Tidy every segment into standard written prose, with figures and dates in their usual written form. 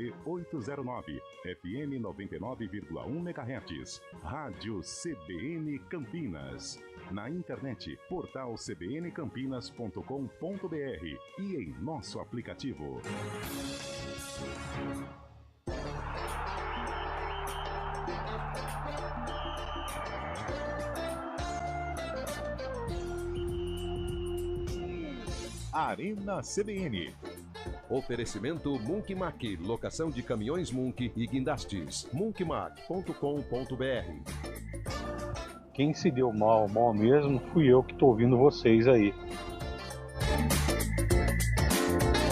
AM 809, FM 99,1 MHz. Rádio CBN Campinas. Na internet, portal cbncampinas.com.br e em nosso aplicativo. Arena CBN. Oferecimento Munk Mac, locação de caminhões Munk e guindastes. munkmac.com.br. Quem se deu mal mesmo, fui eu que tô ouvindo vocês aí.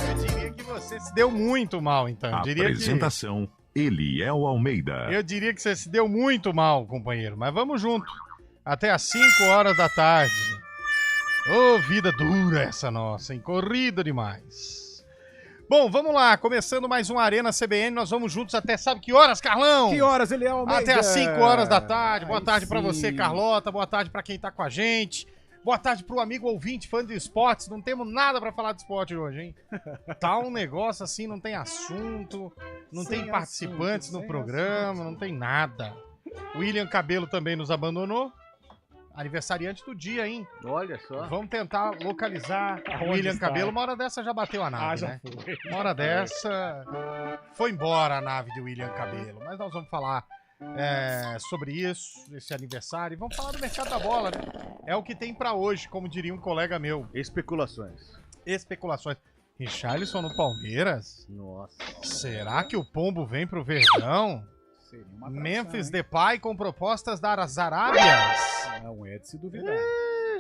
Eu diria que você se deu muito mal, então. Apresentação, Eliel Almeida. Eu diria que você se deu muito mal, companheiro. Mas vamos junto. Até às 5 horas da tarde. Ô, vida dura essa nossa, hein? Corrida demais. Bom, vamos lá. Começando mais um Arena CBN. Nós vamos juntos até, sabe que horas, Carlão? Que horas, Eliel Almeida? Até às 5 horas da tarde. Boa tarde pra você, Carlota. Boa tarde pra quem tá com a gente. Boa tarde pro amigo ouvinte, fã de esportes. Não temos nada pra falar de esporte hoje, hein? Tá um negócio assim, não tem assunto, não tem participantes no programa, não tem nada. William Cabelo também nos abandonou. Aniversariante do dia, hein? Olha só. Vamos tentar localizar o William Cabelo. Uma hora dessa já bateu a nave, já né? foi. Uma hora dessa foi embora a nave de William Cabelo. Mas nós vamos falar sobre isso, esse aniversário. E vamos falar do mercado da bola, né? É o que tem pra hoje, como diria um colega meu. Especulações. Richarlison no Palmeiras? Nossa. Será que o Pombo vem pro Verdão? Seria uma atração, Memphis hein? Depay com propostas das Arábias? Não é de se duvidar.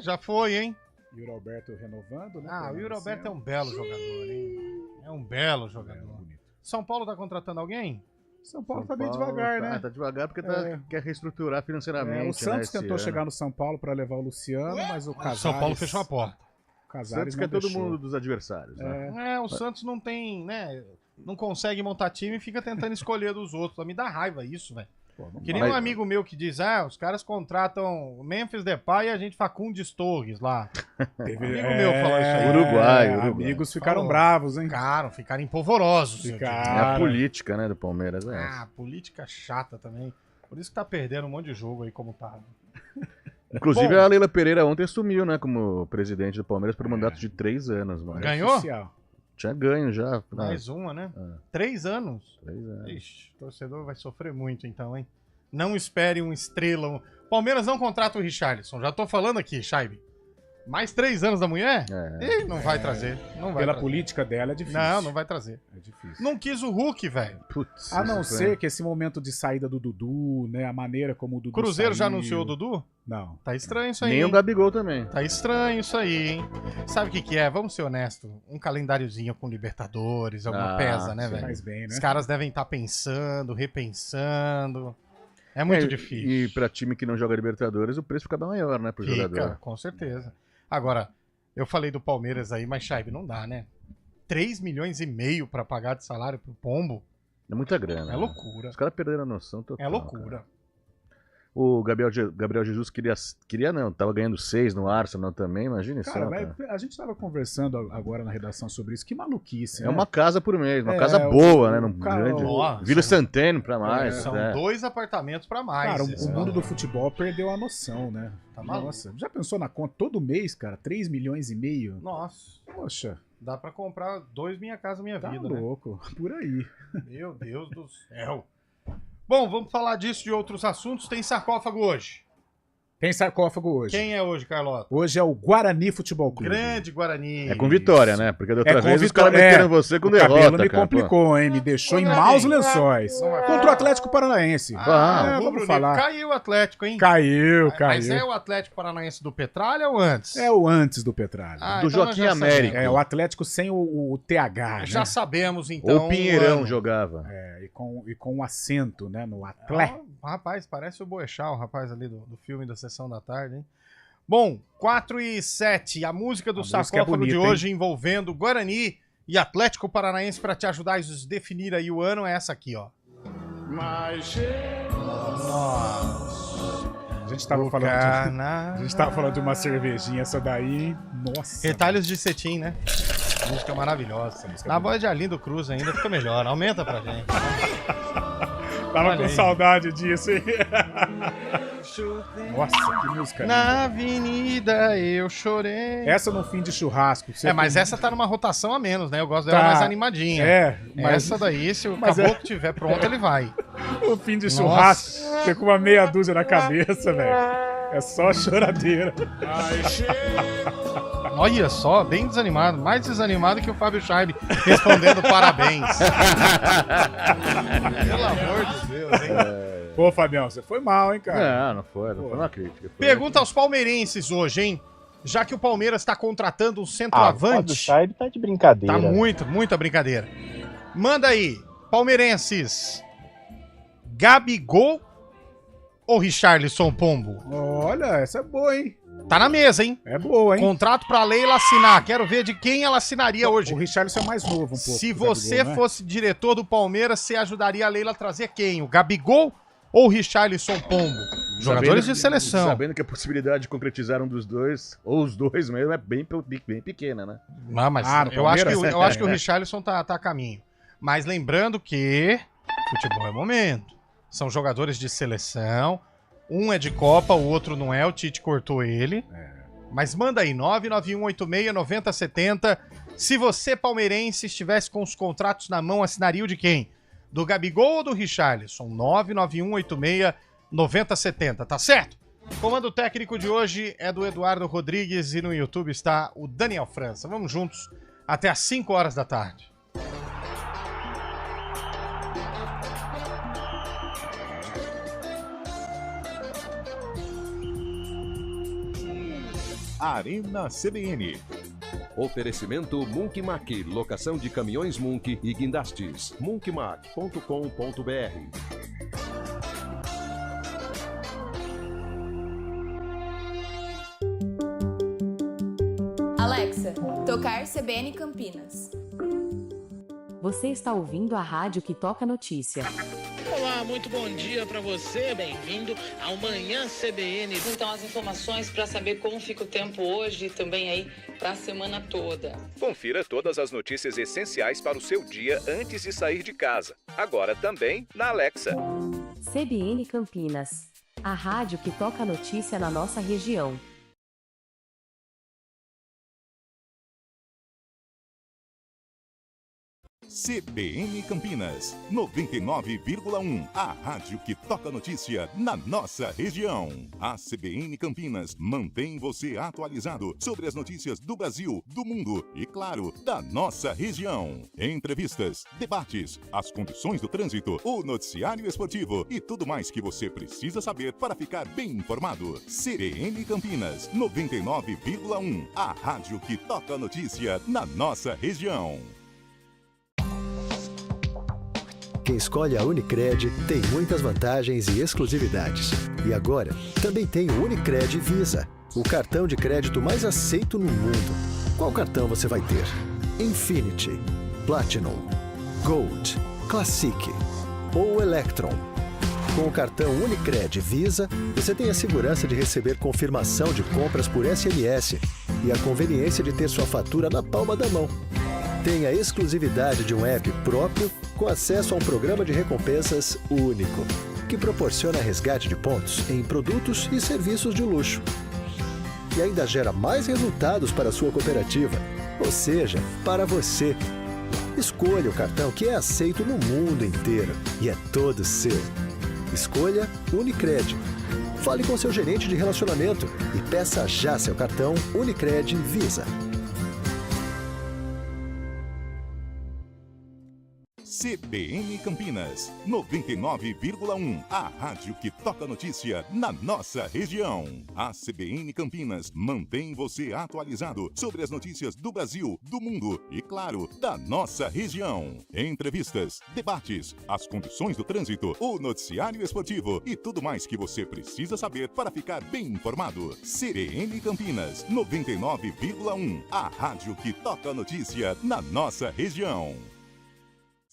Já foi, hein? E o Roberto renovando, né? Ah, o Yuri Alberto é um belo jogador, hein? É um belo jogador. bonito. São Paulo tá contratando alguém? São Paulo tá bem devagar, né? Tá devagar porque quer reestruturar financeiramente. O Santos né, tentou esse chegar ano. no São Paulo pra levar o Luciano, mas o Casares... São Paulo fechou a porta. O O Casares Santos não quer todo deixou. mundo dos adversários. Né? O Santos não tem, né? Não consegue montar time e fica tentando escolher dos outros. Me dá raiva isso, velho. Pô, não Que nem Mas- um amigo meu que diz, os caras contratam o Memphis Depay e a gente Facundes Torres lá. teve... amigo meu falou isso aí. Uruguai. Amigos ficaram Falou. bravos, hein? Ficaram empolvorosos. eu Ficaram. diria. É a Cara. política, né, do Palmeiras. É. Política chata também. Por isso que tá perdendo um monte de jogo aí como tá. Inclusive Bom. a Leila Pereira ontem assumiu, né, como presidente do Palmeiras por um mandato de 3 anos. Mano. Ganhou? Oficial. Tinha ganho já. Mais uma, né? 3 anos. 3 anos. Ixi, o torcedor vai sofrer muito então, hein? Não espere um estrela. Palmeiras não contrata o Richarlison. Já tô falando aqui, Scheibe. Mais 3 anos da mulher? Ih, não vai trazer. Não vai Pela trazer. política dela é difícil. Não vai trazer. É difícil. Não quis o Hulk, velho. Putz, A não isso ser que esse momento de saída do Dudu, né? A maneira como o Dudu Cruzeiro já saiu. anunciou o Dudu? Não. Tá estranho isso aí. Nem o hein? Gabigol também. Tá estranho isso aí, hein? Sabe o que é? Vamos ser honestos. Um calendáriozinho com Libertadores, alguma pesa, né, sim. velho? Faz bem, né? Os caras devem estar pensando, repensando. É muito difícil. E pra time que não joga Libertadores, o preço fica maior, né, pro jogador. Com certeza. Agora, eu falei do Palmeiras aí, mas Scheibe, não dá, né? 3 milhões e meio pra pagar de salário pro Pombo É muita grana. é né? loucura. Os caras perderam a noção total. É loucura. cara. O Gabriel Jesus queria não, tava ganhando 6 no Arsenal também, imagina isso. Cara, Cara, a gente tava conversando agora na redação sobre isso. Que maluquice, É né? uma casa por mês, uma É, casa boa, o né? Num cara- grande. Ó, Vila são- Santana pra mais. São né? 2 apartamentos pra mais. Cara, esse o mundo valor. do futebol perdeu a noção, né? Tá maluco. Nossa, já pensou na conta? Todo mês, cara, 3 milhões e meio? Nossa, Poxa, dá pra comprar 2 Minha Casa Minha tá Vida, né? louco. Por aí. Meu Deus do céu. Bom, vamos falar disso de outros assuntos. Tem sarcófago hoje. Tem sarcófago hoje. Quem é hoje, Carlota? Hoje é o Guarani Futebol Clube. Grande Guarani. É com vitória, né? Porque da outra com vez os vitória- caras meteram você com O derrota, cabelo me cara. complicou, hein? Me deixou em Guarani. maus lençóis. Não vai Contra o Atlético Paranaense. Rubro vamos Negro. falar. Caiu o Atlético, hein? Caiu. Mas é o Atlético Paranaense do Petralha ou antes? É o antes do Petralha. Do então Joaquim nós já Américo. sabemos. É o Atlético sem o TH, Já né? sabemos, então. Ou Pinheirão ano. jogava. É, e com um acento, né? No Atlético. Rapaz, parece o Boechat, o rapaz ali do filme da Sessão da Tarde, hein? Bom, 4:07, a música do música é sarcófago bonita, de hein? hoje envolvendo Guarani e Atlético Paranaense para te ajudar a definir aí o ano é essa aqui, ó. A gente tava falando de uma cervejinha, essa daí. Nossa. Retalhos de cetim, né? Música maravilhosa. Na voz de Arlindo Cruz ainda fica melhor. Aumenta pra gente. Tava Olha com aí. saudade disso, hein? Nossa, que música. Na avenida eu chorei. Essa no fim de churrasco. você Mas tem- essa tá numa rotação a menos, né? Eu gosto dela Tá. mais animadinha. Mas Essa daí, se o mas caboclo tiver pronto, ele vai. no fim de Nossa. churrasco, você com uma meia dúzia na cabeça, velho. É só choradeira. Olha só, bem desanimado. Mais desanimado que o Fábio Scheibe respondendo parabéns. Pelo amor de Deus, hein? Pô, Fabião, você foi mal, hein, cara? Não foi uma crítica. Foi Pergunta aos palmeirenses hoje, hein? Já que o Palmeiras está contratando um Ah, o Fábio centroavante. Scheibe tá de brincadeira. Tá muita brincadeira. Manda aí, palmeirenses. Gabigol ou Richarlison Pombo? Olha, essa é boa, hein? Tá na mesa, hein? É boa, hein? Contrato pra Leila assinar. Quero ver de quem ela assinaria hoje. O Richarlison é mais novo um pouco. Se que o você Gabigol, né? fosse diretor do Palmeiras, você ajudaria a Leila a trazer quem? O Gabigol ou o Richarlison Pombo? Jogadores de seleção. Sabendo que a possibilidade de concretizar um dos dois, ou os dois mesmo, é bem pequena, né? Não, mas Ah, no eu acho Palmeiras? que, eu acho que o Richarlison tá a caminho. Mas lembrando que futebol é momento. São jogadores de seleção. Um é de Copa, o outro não é. O Tite cortou ele. Mas manda aí, 991869070. Se você, palmeirense, estivesse com os contratos na mão, assinaria o de quem? Do Gabigol ou do Richarlison? 991869070, tá certo? O comando técnico de hoje é do Eduardo Rodrigues e no YouTube está o Daniel França. Vamos juntos até às 5 horas da tarde. Arena CBN. Oferecimento Munk Mac, locação de caminhões Munk e guindastes. munkmac.com.br. Alexa, tocar CBN Campinas. Você está ouvindo a rádio que toca notícia. Olá, muito bom dia para você. Bem-vindo ao Manhã CBN. Então, as informações para saber como fica o tempo hoje e também aí para a semana toda. Confira todas as notícias essenciais para o seu dia antes de sair de casa. Agora também na Alexa. CBN Campinas. A rádio que toca notícia na nossa região. CBN Campinas, 99,1. A rádio que toca notícia na nossa região. A CBN Campinas mantém você atualizado sobre as notícias do Brasil, do mundo e, claro, da nossa região. Entrevistas, debates, as condições do trânsito, o noticiário esportivo e tudo mais que você precisa saber para ficar bem informado. CBN Campinas, 99,1. A rádio que toca notícia na nossa região. Quem escolhe a Unicred tem muitas vantagens e exclusividades. E agora, também tem o Unicred Visa, o cartão de crédito mais aceito no mundo. Qual cartão você vai ter? Infinity, Platinum, Gold, Classic ou Electron? Com o cartão Unicred Visa, você tem a segurança de receber confirmação de compras por SMS e a conveniência de ter sua fatura na palma da mão. Tem a exclusividade de um app próprio com acesso a um programa de recompensas único, que proporciona resgate de pontos em produtos e serviços de luxo. E ainda gera mais resultados para a sua cooperativa, ou seja, para você. Escolha o cartão que é aceito no mundo inteiro e é todo seu. Escolha Unicred. Fale com seu gerente de relacionamento e peça já seu cartão Unicred Visa. CBN Campinas, 99,1. A rádio que toca notícia na nossa região. A CBN Campinas mantém você atualizado sobre as notícias do Brasil, do mundo e, claro, da nossa região. Entrevistas, debates, as condições do trânsito, o noticiário esportivo e tudo mais que você precisa saber para ficar bem informado. CBN Campinas, 99,1. A rádio que toca notícia na nossa região.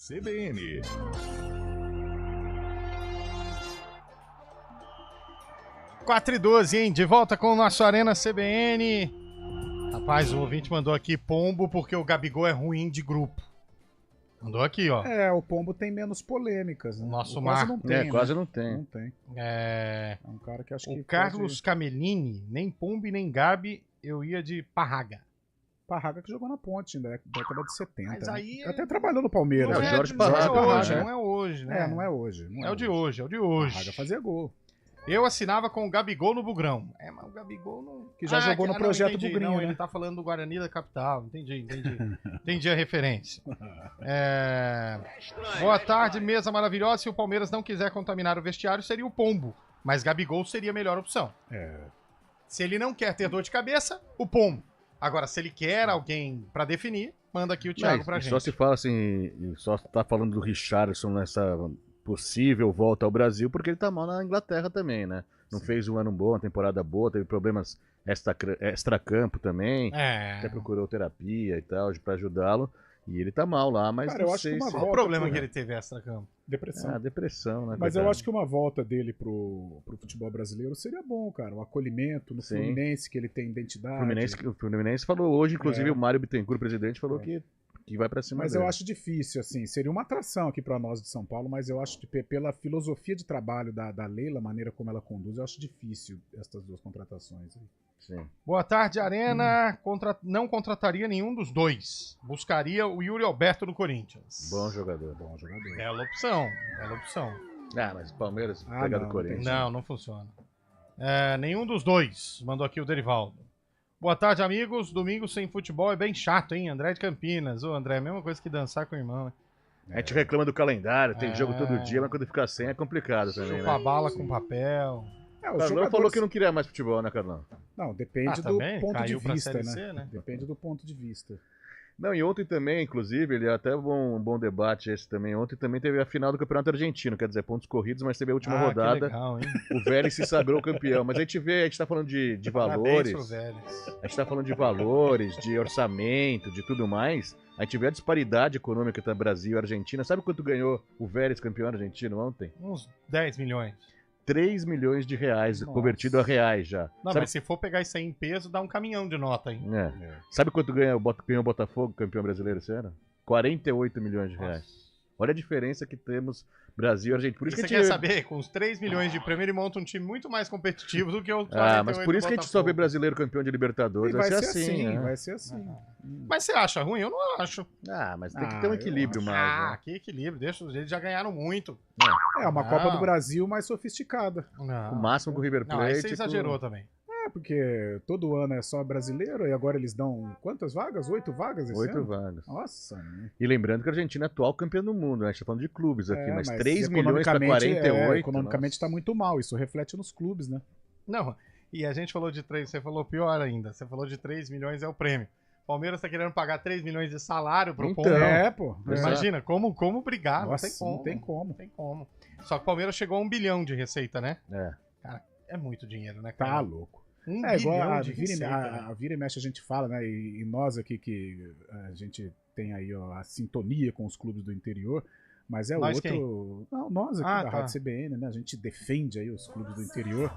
CBN. Quatro e 12, hein? De volta com o nosso Arena CBN. Rapaz, o ouvinte mandou aqui pombo porque o Gabigol é ruim de grupo. Mandou aqui, ó. O pombo tem menos polêmicas. Né? O nosso quase Mar. não tem, quase né? não tem. Não tem. É um cara que acho o que Carlos Camelini, nem pombo e nem Gabi, eu ia de Parraga. Parraga que jogou na Ponte, né? Década de 70. Mas aí Até trabalhou no Palmeiras. Não, né? Jorge Parraga. Não é hoje, né? Não é hoje. Não É o de hoje, é o de hoje. Parraga fazia gol. Eu assinava com o Gabigol no Bugrão. Mas o Gabigol não... Que já jogou no projeto Bugrinho, não, né? ele tá falando do Guarani da Capital. Entendi. Entendi a referência. Boa tarde, mesa maravilhosa. Se o Palmeiras não quiser contaminar o vestiário, seria o Pombo. Mas Gabigol seria a melhor opção. Se ele não quer ter dor de cabeça, o Pombo. Agora, se ele quer alguém pra definir, manda aqui o Thiago pra gente. Só se fala assim, só tá falando do Richarlison nessa possível volta ao Brasil, porque ele tá mal na Inglaterra também, né? Não fez um ano bom, uma temporada boa, teve problemas extra-campo também, até procurou terapia e tal, pra ajudá-lo, e ele tá mal lá, mas cara, não eu acho sei que uma se... volta Qual o problema que ele teve extra-campo? Depressão. Depressão, né? Mas eu acho que uma volta dele pro futebol brasileiro seria bom, cara. Um acolhimento no Fluminense, que ele tem identidade. O Fluminense falou hoje, inclusive o Mário Bittencourt, presidente, falou que vai pra cima Mas dele. eu acho difícil, assim, seria uma atração aqui pra nós de São Paulo, mas eu acho que pela filosofia de trabalho da Leila, a maneira como ela conduz, eu acho difícil essas duas contratações aí. Sim. Boa tarde, Arena. Não contrataria nenhum dos dois. Buscaria o Yuri Alberto do Corinthians. Bom jogador. Bela opção. Mas o Palmeiras pegar do Corinthians. Não funciona. Nenhum dos dois. Mandou aqui o Derivaldo. Boa tarde, amigos. Domingo sem futebol é bem chato, hein? André de Campinas. Ô, André, é a mesma coisa que dançar com o irmão, né? A gente reclama do calendário, tem jogo todo dia, mas quando fica sem é complicado também, Chupa a né? bala com papel. O Carlão falou que não queria mais futebol, né, Carlão? Não, depende do também? ponto Caiu de pra vista, Série né? C, né? Depende do ponto de vista. Não, e ontem também, inclusive, ele até um bom debate esse também. Ontem também teve a final do Campeonato Argentino, quer dizer, pontos corridos, mas teve a última rodada. Que legal, hein? O Vélez se sagrou campeão. Mas a gente tá falando de valores. Pro Vélez. A gente tá falando de valores, de orçamento, de tudo mais. A gente vê a disparidade econômica entre Brasil e Argentina. Sabe quanto ganhou o Vélez campeão argentino ontem? Uns 10 milhões. 3 milhões de reais, convertido a reais já. Não, Sabe... mas se for pegar isso aí em peso, dá um caminhão de nota, hein? Sabe quanto ganhou o Botafogo, campeão brasileiro esse ano? 48 milhões de reais. Olha a diferença que temos Brasil e Argentina. Por isso que você quer saber? Com os 3 milhões de prêmio, ele monta um time muito mais competitivo do que o 48 mas por isso que a gente só vê brasileiro campeão de Libertadores. Vai ser assim, né? Vai ser assim. Mas você acha ruim? Eu não acho. Mas tem que ter um equilíbrio mais. Né? Que equilíbrio. Deixa, eles já ganharam muito. É uma Copa do Brasil mais sofisticada. O máximo com o River Plate. Não, aí você exagerou também. Porque todo ano é só brasileiro e agora eles dão quantas vagas? 8 vagas esse 8 ano? vagas. Nossa, né? E lembrando que a Argentina é atual campeã do mundo, né? A gente tá falando de clubes aqui, mas 3 milhões para 48. Economicamente tá muito mal, isso reflete nos clubes, né? Não, e a gente falou de 3, você falou pior ainda, você falou de 3 milhões é o prêmio. Palmeiras tá querendo pagar 3 milhões de salário pro então, Pombo. Imagina, como brigar, Nossa, não tem como. Só que o Palmeiras chegou a 1 bilhão de receita, né? Cara, é muito dinheiro, né, cara? Tá louco. Igual a vira e mexe a gente fala, né? E nós aqui que a gente tem aí a sintonia com os clubes do interior, mas é nós outro. Quem? Não, nós aqui da Rádio CBN, né? A gente defende aí os clubes do interior.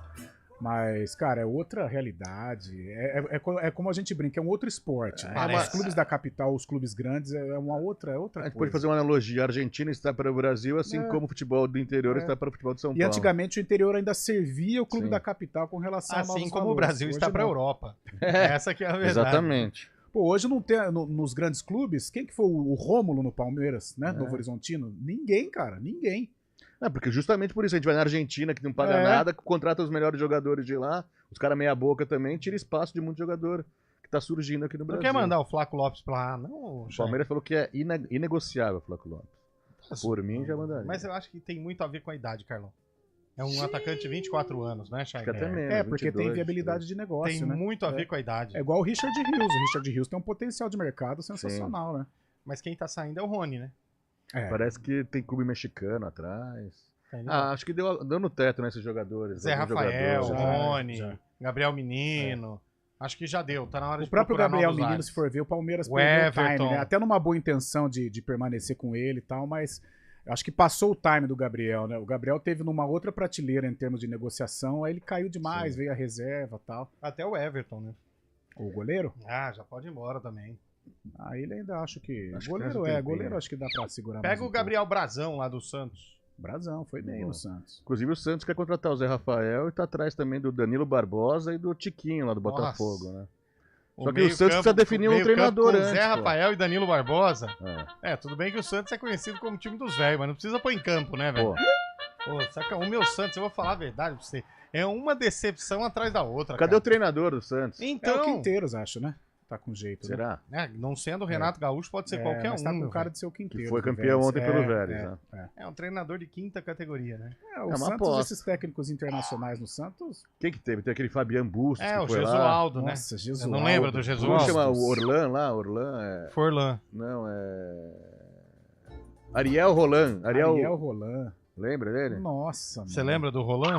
Mas, cara, é outra realidade. É como a gente brinca, é um outro esporte. Né? Os clubes da capital, os clubes grandes, é uma outra A coisa. gente pode fazer uma analogia. A Argentina está para o Brasil, assim como o futebol do interior está para o futebol de São Paulo. E antigamente o interior ainda servia o clube da capital com relação a novos assim como valores. O Brasil está para a Europa. Essa que é a verdade. Exatamente. Pô, hoje não tem, nos grandes clubes, quem que foi o Rômulo no Palmeiras, né? Novo Horizontino? Ninguém, cara, ninguém. Porque justamente por isso a gente vai na Argentina, que não paga nada, contrata os melhores jogadores de lá, os caras meia boca também, tira espaço de muito jogador que tá surgindo aqui no Brasil. Não quer mandar o Flaco Lopes pra lá, não? O Palmeiras falou que é inegociável o Flaco Lopes. Por mim, já mandaria. Mas eu acho que tem muito a ver com a idade, Carlão. É um atacante de 24 anos, né, Chay? Até menos, porque 22, tem viabilidade de negócio, tem né? muito a ver com a idade. É igual o Richard Rios. O Richard Rios tem um potencial de mercado sensacional, né? Mas quem tá saindo é o Rony, né? Parece que tem clube mexicano atrás. Acho que deu no teto, né, esses jogadores. Zé Rafael, Rony, Gabriel Menino. Acho que já deu, tá na hora de procurar. O próprio Gabriel novos Menino, ares. se for ver, o Palmeiras perdeu o time, né? Até numa boa intenção de permanecer com ele e tal, mas acho que passou o time do Gabriel, né? O Gabriel teve numa outra prateleira em termos de negociação, aí ele caiu demais, veio a reserva e tal. Até o Everton, né? O goleiro? Ah, já pode ir embora também. Ah, ele ainda acho que... Acho que goleiro faz um goleiro acho que dá pra segurar mais Pega o Gabriel Brazão lá do Santos. Brazão, foi bem no Santos. Inclusive o Santos quer contratar o Zé Rafael e tá atrás também do Danilo Barbosa e do Tiquinho lá do Botafogo, né? Só que o Santos precisa definir um treinador antes. Zé Rafael e Danilo Barbosa. Tudo bem que o Santos é conhecido como time dos velhos, mas não precisa pôr em campo, né, velho? Pô, saca, o meu Santos, eu vou falar a verdade pra você, é uma decepção atrás da outra. Cadê o treinador do Santos? Então... É o Quinteiros, acho, né? Tá com jeito. Será? Né? Não sendo o Renato Gaúcho, pode ser qualquer um. Tá com cara de ser o Quinteiros. Que foi campeão ontem pelo Vélez, né? É um treinador de quinta categoria, né? O Santos, esses técnicos internacionais no Santos... Quem que teve? Tem aquele Fabian Bustos que o foi Gesualdo, lá. né? Nossa, Gesualdo. Eu não lembro do Gesualdo. Como chama o Orlan lá? Orlan é... Forlan. Não, é... Ariel Roland. Ariel Roland. Lembra dele? Nossa, Você lembra do Roland?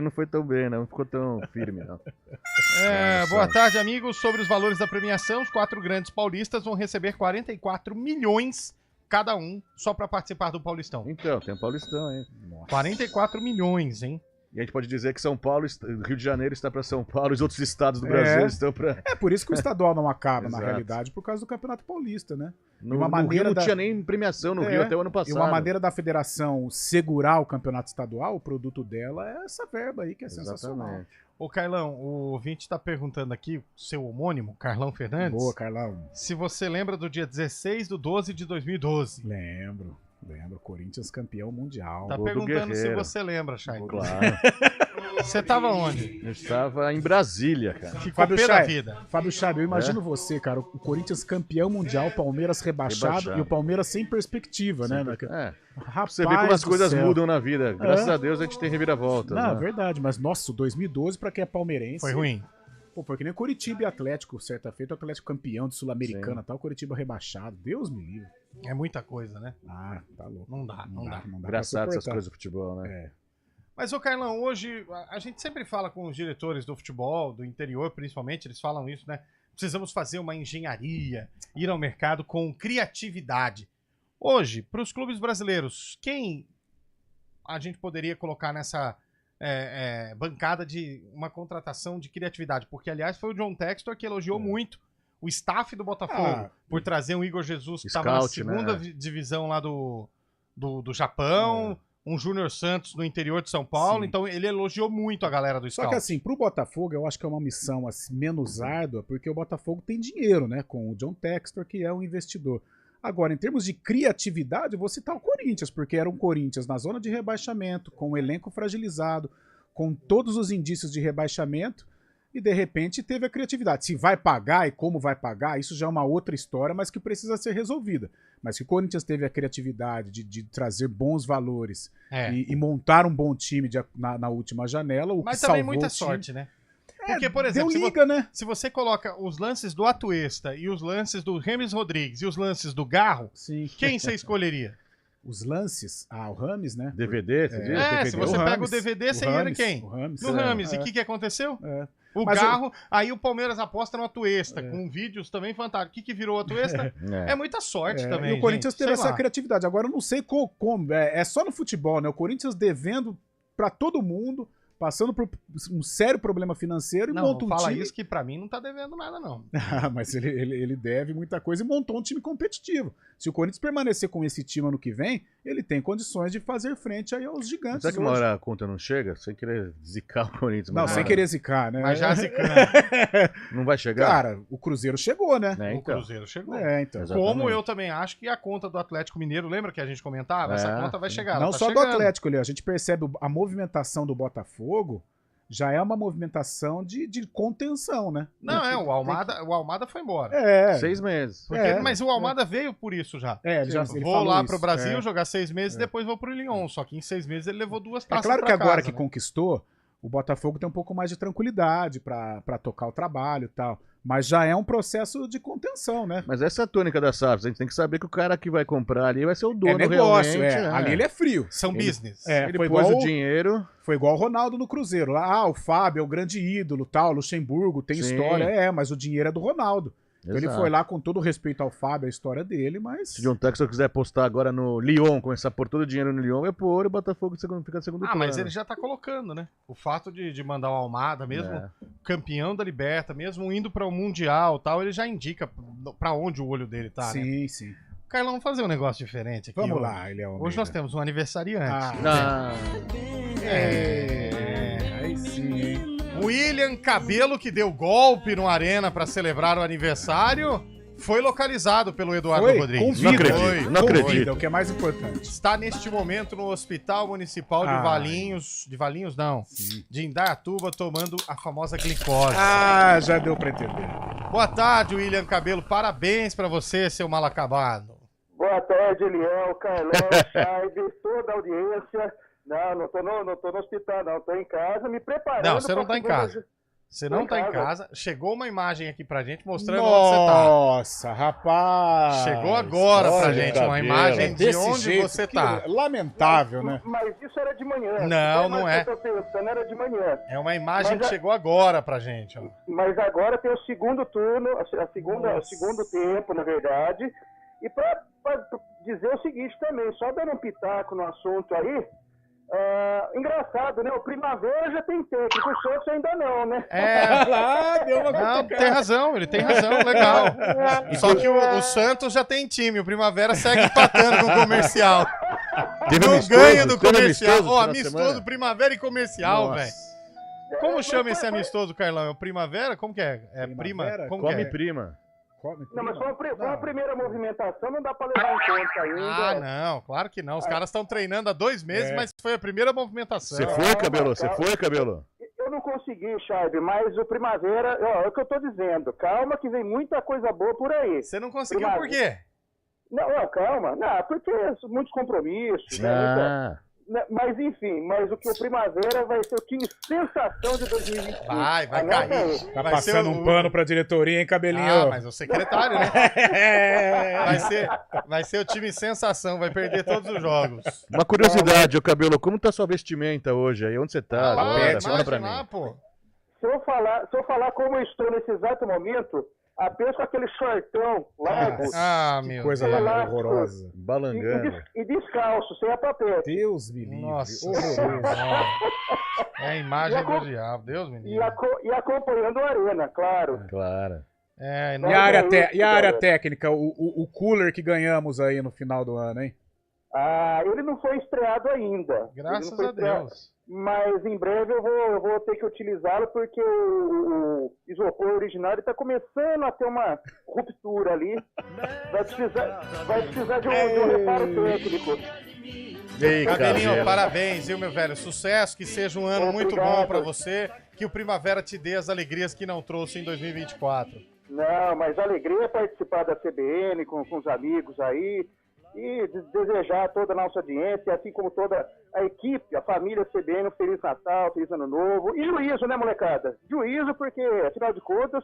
Não foi tão bem, não ficou tão firme, não. Boa tarde, amigos. Sobre os valores da premiação, os 4 grandes paulistas vão receber 44 milhões cada um só para participar do Paulistão. Então, tem o Paulistão, hein? Nossa. 44 milhões, hein? E a gente pode dizer que São Paulo, Rio de Janeiro está para São Paulo, os outros estados do Brasil estão para... É por isso que o estadual não acaba, na realidade, por causa do Campeonato Paulista, né? No Rio não tinha nem premiação no Rio até o ano passado. E uma maneira da federação segurar o campeonato estadual, o produto dela é essa verba aí, que é sensacional. Ô, Carlão, o ouvinte está perguntando aqui, seu homônimo, Carlão Fernandes. Boa, Carlão. Se você lembra do dia 16/12 de 2012. Lembro. Corinthians campeão mundial. Tá perguntando se você lembra, Chay. Claro. Você tava onde? Eu estava em Brasília, cara. Ficou pé da vida. Fábio Chave, eu imagino você, cara, o Corinthians campeão mundial, o Palmeiras rebaixado e o Palmeiras sem perspectiva, né? Rapaz, você vê como as coisas mudam na vida. Graças a Deus a gente tem reviravolta. Não, verdade, mas nossa, 2012 pra quem é palmeirense... Foi ruim. Pô, porque nem Curitiba e Atlético, certa feita, o Atlético campeão de Sul-Americana e tal, Curitiba rebaixado. Deus me livre. É muita coisa, né? Ah, tá louco. Não dá. Engraçado essas coisas do futebol, né? Mas, ô Carlão, hoje a gente sempre fala com os diretores do futebol, do interior principalmente, eles falam isso, né? Precisamos fazer uma engenharia, ir ao mercado com criatividade. Hoje, para os clubes brasileiros, quem a gente poderia colocar nessa bancada de uma contratação de criatividade? Porque, aliás, foi o John Textor que elogiou muito o staff do Botafogo por trazer um Igor Jesus que estava na segunda divisão lá do Japão, um Júnior Santos no interior de São Paulo, então ele elogiou muito a galera do Scout. Só que assim, pro Botafogo eu acho que é uma missão assim, menos árdua, porque o Botafogo tem dinheiro, né, com o John Textor, que é um investidor. Agora, em termos de criatividade, eu vou citar o Corinthians, porque era um Corinthians na zona de rebaixamento, com o elenco fragilizado, com todos os indícios de rebaixamento, e de repente teve a criatividade. Se vai pagar e como vai pagar, isso já é uma outra história, mas que precisa ser resolvida. Mas que o Corinthians teve a criatividade de trazer bons valores e montar um bom time na última janela, o mas que também salvou muita o time. sorte, né? Porque, por exemplo, se você coloca os lances do Atuesta e os lances do Rames Rodrigues e os lances do Garro, quem você escolheria? Os lances? O Rames, né? DVD, você diz? Se você pega o DVD, você ia em quem? O Rames. No Rames. E o que aconteceu? O Garro, aí o Palmeiras aposta no Atuesta, com vídeos também fantásticos. O que virou o Atuesta? É muita sorte também. E o Corinthians teve essa criatividade. Agora eu não sei como. É só no futebol, né? O Corinthians devendo pra todo mundo, passando por um sério problema financeiro e monta um time... Não, fala isso que pra mim não tá devendo nada, não. Mas ele deve muita coisa e montou um time competitivo. Se o Corinthians permanecer com esse time ano que vem, ele tem condições de fazer frente aí aos gigantes. Será que uma hora a conta não chega? Sem querer zicar o Corinthians. Não, sem querer zicar, né? Mas já zicando. Não vai chegar? Cara, o Cruzeiro chegou, né? O Cruzeiro chegou. Então. Como eu também acho que a conta do Atlético Mineiro, lembra que a gente comentava? Essa conta vai chegar. Não só do Atlético, a gente percebe a movimentação do Botafogo, já é uma movimentação de contenção, né? Não, o Almada foi embora. 6 meses. Mas o Almada veio por isso já. Ele vou lá pro Brasil jogar 6 meses e depois vou pro Lyon. Só que em 6 meses ele levou 2 taças pra casa. É claro que agora que né? conquistou, o Botafogo tem um pouco mais de tranquilidade pra tocar o trabalho e tal. Mas já é um processo de contenção, né? Mas essa é a tônica da SAF. A gente tem que saber que o cara que vai comprar ali vai ser o dono negócio, realmente. Ali ele é frio. São business. Ele pôs o dinheiro. Foi igual o Ronaldo no Cruzeiro. Lá, o Fábio é o grande ídolo, tal, Luxemburgo, tem história. Mas o dinheiro é do Ronaldo. Então ele foi lá com todo respeito ao Fábio, a história dele, mas... Se John Textor quiser postar agora no Lyon, começar a pôr todo o dinheiro no Lyon, vai pôr e o Botafogo fica segundo plano. Mas ele já tá colocando, né? O fato de mandar o Almada, mesmo campeão da Liberta, mesmo indo para o Mundial e tal, ele já indica para onde o olho dele tá, sim, né? Sim. Carlão, vamos fazer um negócio diferente aqui. Vamos lá, ele é Hoje nós temos um aniversariante. Aí sim, hein? William Cabelo, que deu golpe no Arena para celebrar o aniversário, foi localizado pelo Eduardo Rodrigues. Não acredito. O que é mais importante. Está neste momento no Hospital Municipal de Valinhos. De Valinhos, não. Sim. De Indaiatuba, tomando a famosa glicose. Já deu pra entender. Boa tarde, William Cabelo. Parabéns pra você, seu mal acabado. Boa tarde, Eliel, Carlão, Chaibe, toda a audiência. Não tô no hospital, não. Tô em casa me preparando. Não, você não tá em casa. Você não tá em casa. Chegou uma imagem aqui pra gente mostrando onde você tá. Nossa, rapaz. Chegou agora pra gente uma imagem de onde você tá. Lamentável, né? Mas isso era de manhã. Não é. Eu tô pensando, era de manhã. É uma imagem que chegou agora pra gente, ó. Mas agora tem o segundo turno, o segundo tempo, na verdade. E pra dizer o seguinte também, só dando um pitaco no assunto aí, engraçado, né? O Primavera já tem técnico, o Santos ainda não, né? Tem razão, ele tem razão, legal. Só que o Santos já tem time, o Primavera segue empatando com o Comercial. Não ganha do Comercial. Amistoso, Primavera e Comercial, velho. Como chama esse amistoso, Carlão? É o Primavera? Como que é? É Primavera? Prima? Como Come que é? prima. Não, mas foi uma primeira movimentação, não dá pra levar em conta ainda. Não, claro que não. Os caras estão treinando há 2 meses, mas foi a primeira movimentação. Você foi, Cabelo? Você foi, Cabelo? Eu não consegui, Chaibe, mas o Primavera, é o que eu tô dizendo. Calma que vem muita coisa boa por aí. Você não conseguiu por quê? Não, calma. Não, porque muitos compromissos, né? Mas enfim, o que o Primavera vai ser o time sensação de 2021. Vai cair. Tá passando um pano pra diretoria, hein, Cabelinho? Mas o secretário, né? Vai ser o time sensação, vai perder todos os jogos. Uma curiosidade, ô Cabelo, como tá sua vestimenta hoje aí? Onde você tá agora? Fala pra mim. Pô. Se eu falar como eu estou nesse exato momento, apenas com aquele shortão largo. Que coisa horrorosa. Balangando. E descalço, sem a papel. Deus me livre. Nossa. É a imagem do diabo. Deus me livre. E acompanhando a Arena, claro. Claro. E a área técnica, o cooler que ganhamos aí no final do ano, hein? Ele não foi estreado ainda. Graças a Deus. Mas em breve eu vou ter que utilizá-lo porque o isopor original está começando a ter uma ruptura ali. Vai precisar de um reparo técnico. Cabelinho, parabéns, viu, meu velho? Sucesso, que seja um ano muito bom para você, que o Primavera te dê as alegrias que não trouxe em 2024. Não, mas a alegria é participar da CBN com os amigos aí. E desejar a toda a nossa audiência, assim como toda a equipe, a família CBN, um Feliz Natal, Feliz Ano Novo. E juízo, né, molecada? Juízo, porque, afinal de contas,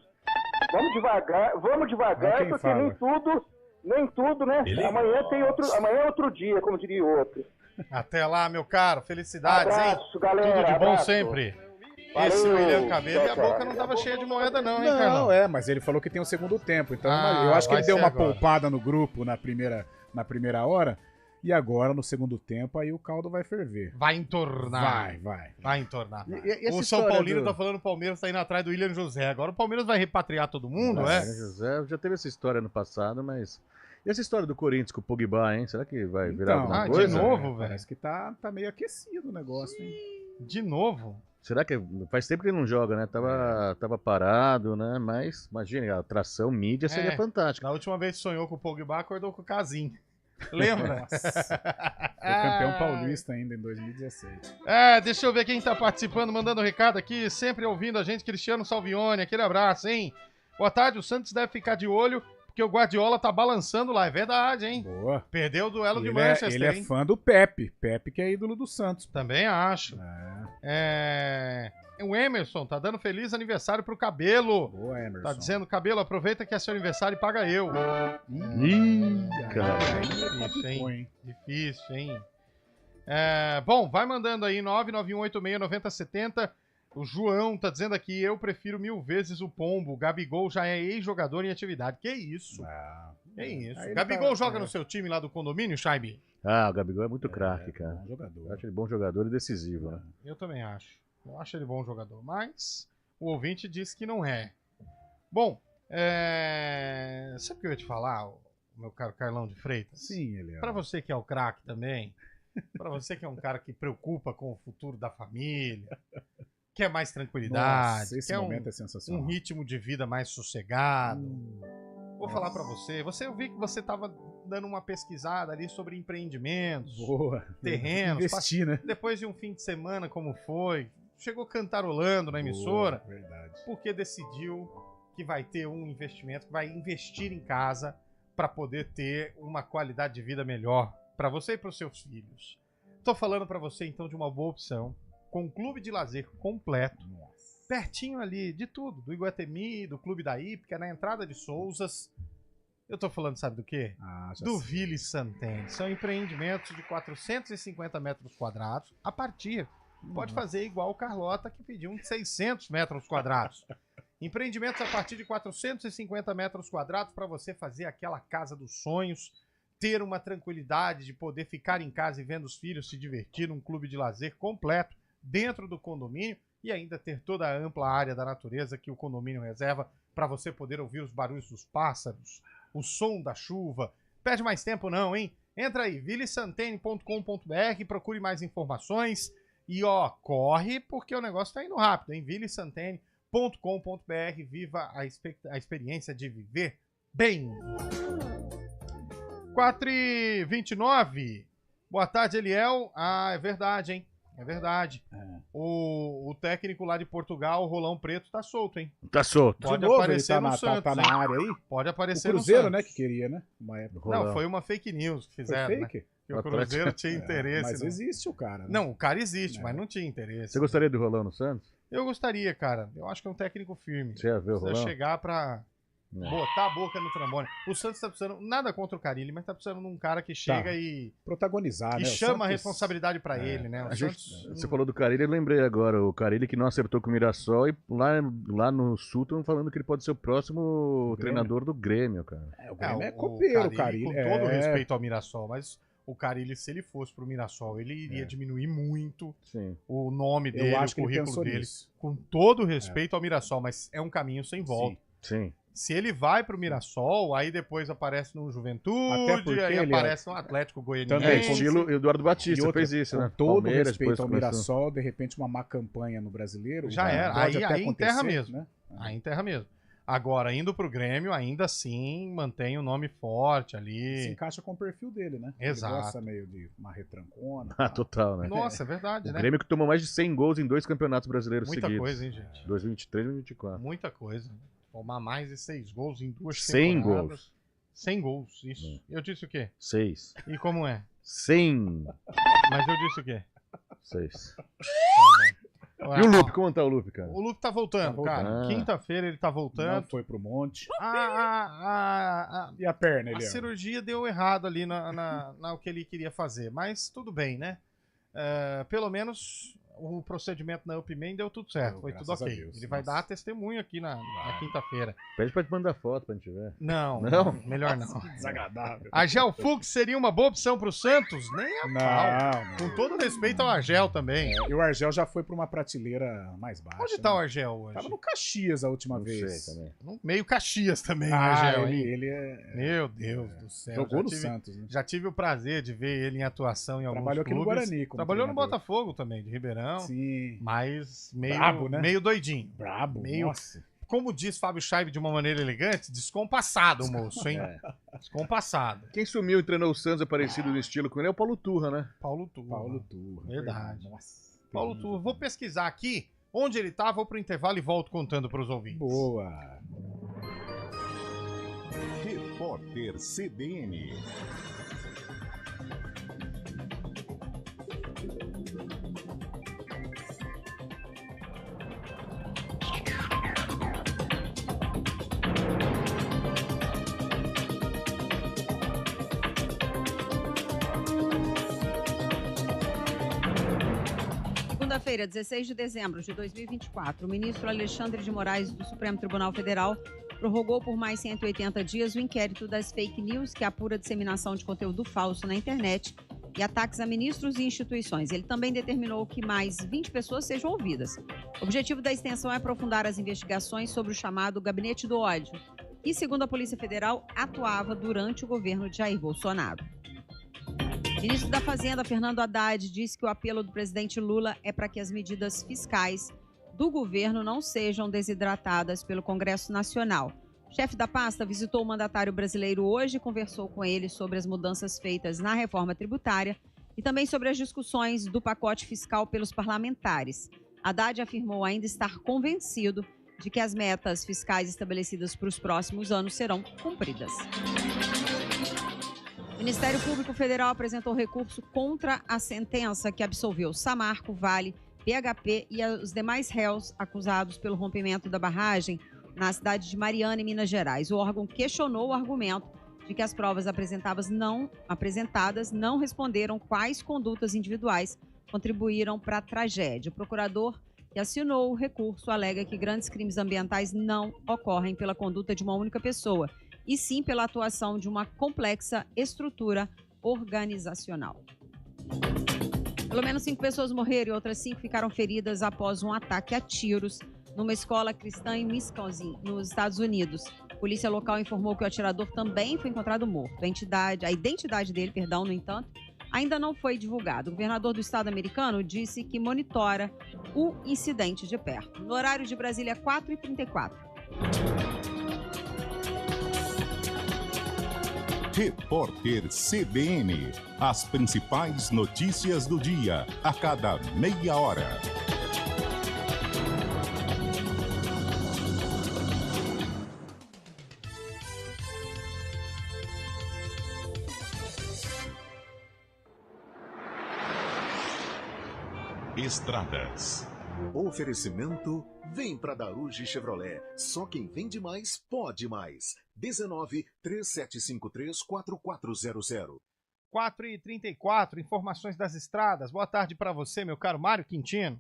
vamos devagar, porque nem tudo, né? Amanhã é outro dia, como diria o outro. Até lá, meu caro. Felicidades, abraço, hein? Galera, Tudo de bom abraço. sempre. Valeu, Esse William Cabelo e a boca não tava cheia de moeda não, hein, Carlão? Não, mas ele falou que tem o segundo tempo. Então eu acho que ele deu uma poupada no grupo na primeira hora, e agora, no segundo tempo, aí o caldo vai ferver. Vai entornar. Vai entornar. O São Paulino tá falando que o Palmeiras tá indo atrás do William José. Agora o Palmeiras vai repatriar todo mundo, O William José já teve essa história no passado, mas... E essa história do Corinthians com o Pogba, hein? Será que vai virar alguma coisa? De novo, velho? Parece que tá meio aquecido o negócio, hein? De novo? Será que faz tempo que ele não joga, né? Tava parado, né? Mas, imagina, a atração mídia seria fantástica. Na última vez que sonhou com o Pogba, acordou com o Casim. Lembra? Foi campeão paulista ainda em 2017. Deixa eu ver quem tá participando, mandando recado aqui, sempre ouvindo a gente, Cristiano Salvione, aquele abraço, hein? Boa tarde, o Santos deve ficar de olho, porque o Guardiola tá balançando lá, é verdade, hein? Boa. Perdeu o duelo de Manchester, ele é fã do Pepe que é ídolo do Santos. Também acho. O Emerson tá dando feliz aniversário pro Cabelo. Boa, Emerson. Tá dizendo, Cabelo, aproveita que é seu aniversário e paga eu. Cara. Difícil, hein? Bom, vai mandando aí 991869070. O João tá dizendo aqui, eu prefiro 1000 vezes o Pombo. O Gabigol já é ex-jogador em atividade. Que isso? Que isso? Aí ele Gabigol joga no seu time lá do condomínio, Chaibi? Ah, o Gabigol é muito craque, cara. Bom jogador. Eu acho ele bom jogador e decisivo, né? Eu também acho. Eu acho ele bom jogador. Mas o ouvinte disse que não é. Bom, sabe o que eu ia te falar, o meu caro Carlão de Freitas? Sim, ele é. Pra você que é o craque também, pra você que é um cara que preocupa com o futuro da família, quer mais tranquilidade, Nossa, esse quer momento é sensacional. um ritmo de vida mais sossegado. Vou falar pra você. Eu vi que você tava dando uma pesquisada ali sobre empreendimentos, Boa. terrenos. Investir, né? Depois de um fim de semana, como foi? Chegou cantarolando na emissora. Boa, verdade. Porque decidiu que vai ter um investimento, que vai investir em casa para poder ter uma qualidade de vida melhor para você e para os seus filhos. Tô falando para você então de uma boa opção, com um clube de lazer completo, pertinho ali de tudo, do Iguatemi, do Clube da Hípica, na entrada de Souzas. Eu tô falando, sabe do quê? Do Ville Santen. São empreendimentos de 450 metros quadrados a partir. Pode fazer igual o Carlota, que pediu uns 600 metros quadrados. Empreendimentos a partir de 450 metros quadrados para você fazer aquela casa dos sonhos, ter uma tranquilidade de poder ficar em casa e vendo os filhos se divertir num clube de lazer completo dentro do condomínio e ainda ter toda a ampla área da natureza que o condomínio reserva para você poder ouvir os barulhos dos pássaros, o som da chuva. Perde mais tempo não, hein? Entra aí, vilesantene.com.br, procure mais informações e corre porque o negócio tá indo rápido, hein? vilesantene.com.br, viva a experiência de viver bem. 4h29. Boa tarde, Eliel. É verdade, hein? É verdade. O técnico lá de Portugal, o Rolão Preto, tá solto, hein? Tá solto. Pode novo, aparecer ele no tá Santos, tá na hein? área aí? Pode aparecer o Cruzeiro, no né, Santos. que queria, né? Uma época. Não, foi uma fake news que fizeram, Foi fake? né? Que o Cruzeiro tinha interesse. Mas no... existe o cara, né? Não, o cara existe, mas não tinha interesse. Você gostaria do Rolão no Santos? Eu gostaria, cara. Eu acho que é um técnico firme. Você ia ver o Precisa Rolão? chegar pra botar a boca no trombone. O Santos tá precisando, nada contra o Carille, mas tá precisando de um cara que chega e protagonizar, e né? chama a responsabilidade pra ele, né? O Você falou do Carille, eu lembrei agora. O Carille que não acertou com o Mirassol e lá no Sul estão falando que ele pode ser o próximo treinador do Grêmio, cara. O Grêmio é copeiro, o Carille. Com todo respeito ao Mirassol, mas o Carille, se ele fosse pro Mirassol, ele iria diminuir muito o nome dele, o currículo dele. Com todo respeito ao Mirassol, mas é um caminho sem volta. Sim. Se ele vai pro Mirassol, aí depois aparece no Juventude, aí ele aparece no Atlético Goianiense. Também, estilo Eduardo Batista fez isso, né? Com todo Palmeiras, respeito depois ao começou. Mirassol, de repente uma má campanha no Brasileiro. Já era, pode até aí enterra acontecer, mesmo. né? Aí enterra mesmo. Agora, indo pro Grêmio, ainda assim, mantém o nome forte Se ali. encaixa com o perfil dele, né? Exato. Ele gosta meio de uma retrancona. Ah, total, né? Nossa, é verdade, O né? Grêmio que tomou mais de 100 gols em 2 campeonatos brasileiros Muita seguidos. coisa, hein, gente? 2023 e 2024. Muita coisa. Tomar mais de 6 gols em 2 100 temporadas. gols. 100 gols, isso. Eu disse o quê? 6. E como é? 100. Mas eu disse o quê? 6. Tá bom. E o Lupe, como tá o Lupe, cara? O Lupe tá voltando, cara. Ah. Quinta-feira ele tá voltando. Não foi pro monte. E a perna, A ele cirurgia deu errado ali na o que ele queria fazer, mas tudo bem, né? Pelo menos o procedimento na UPMEN deu tudo certo, foi tudo ok. Deus, ele vai dar testemunho aqui na quinta-feira. Pede pra te mandar foto pra gente ver. Não, melhor não. Desagradável. Argel Fux seria uma boa opção pro Santos? Nem a pau. Não. Com todo respeito ao Argel também. E o Argel já foi pra uma prateleira mais baixa. Onde tá o Argel hoje? Tava no Caxias a última vez. Sei também. Meio Caxias também, o Ah, Argel. hein? ele é... Meu Deus do céu. Jogou no Santos, né? Já tive o prazer de ver ele em atuação em alguns Trabalhou aqui no clubes. Guarani como Trabalhou no treinador. Botafogo também, de Ribeirão. Sim. Mas meio, Brabo, né? meio doidinho. Brabo, meio, nossa. Como diz Fábio Scheibe de uma maneira elegante, descompassado o moço, hein? Descompassado. Quem sumiu e treinou o Santos é parecido no estilo com ele é o Paulo Turra, né? Paulo Turra. Verdade. Nossa. Paulo Turra. Vou pesquisar aqui onde ele tá, vou pro intervalo e volto contando pros ouvintes. Boa. Repórter CBN. segunda-feira, 16 de dezembro de 2024, o ministro Alexandre de Moraes do Supremo Tribunal Federal prorrogou por mais 180 dias o inquérito das fake news que apura a disseminação de conteúdo falso na internet e ataques a ministros e instituições. Ele também determinou que mais 20 pessoas sejam ouvidas. O objetivo da extensão é aprofundar as investigações sobre o chamado Gabinete do Ódio, que, segundo a Polícia Federal, atuava durante o governo de Jair Bolsonaro. O ministro da Fazenda, Fernando Haddad, disse que o apelo do presidente Lula é para que as medidas fiscais do governo não sejam desidratadas pelo Congresso Nacional. O chefe da pasta visitou o mandatário brasileiro hoje e conversou com ele sobre as mudanças feitas na reforma tributária e também sobre as discussões do pacote fiscal pelos parlamentares. Haddad afirmou ainda estar convencido de que as metas fiscais estabelecidas para os próximos anos serão cumpridas. O Ministério Público Federal apresentou recurso contra a sentença que absolveu Samarco, Vale, PHP e os demais réus acusados pelo rompimento da barragem na cidade de Mariana, em Minas Gerais. O órgão questionou o argumento de que as provas apresentadas não responderam quais condutas individuais contribuíram para a tragédia. O procurador que assinou o recurso alega que grandes crimes ambientais não ocorrem pela conduta de uma única pessoa, e sim pela atuação de uma complexa estrutura organizacional. Pelo menos 5 pessoas morreram e outras 5 ficaram feridas após um ataque a tiros numa escola cristã em Wisconsin, nos Estados Unidos. A polícia local informou que o atirador também foi encontrado morto. A identidade dele, no entanto, ainda não foi divulgada. O governador do estado americano disse que monitora o incidente de perto. No horário de Brasília, 4h34. Repórter CBN. As principais notícias do dia, a cada meia hora. Estradas. Oferecimento: vem pra Daruge Chevrolet. Só quem vende mais, pode mais. 19-3753-4400. 4h34, informações das estradas. Boa tarde para você, meu caro Mário Quintino.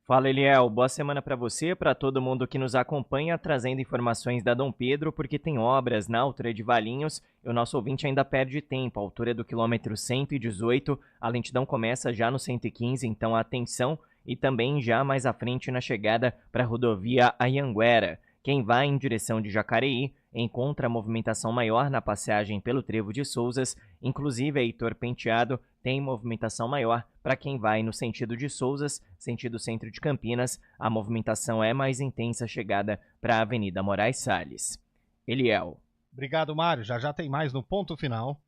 Fala, Eliel. Boa semana para você, para todo mundo que nos acompanha, trazendo informações da Dom Pedro, porque tem obras na altura de Valinhos e o nosso ouvinte ainda perde tempo. A altura do quilômetro 118, a lentidão começa já no 115, então atenção, e também já mais à frente na chegada para a rodovia Anhanguera. Quem vai em direção de Jacareí encontra movimentação maior na passagem pelo Trevo de Souzas, inclusive a Heitor Penteado tem movimentação maior para quem vai no sentido de Souzas, sentido centro de Campinas, a movimentação é mais intensa chegada para a Avenida Moraes Salles. Eliel. Obrigado, Mário. Já tem mais no ponto final.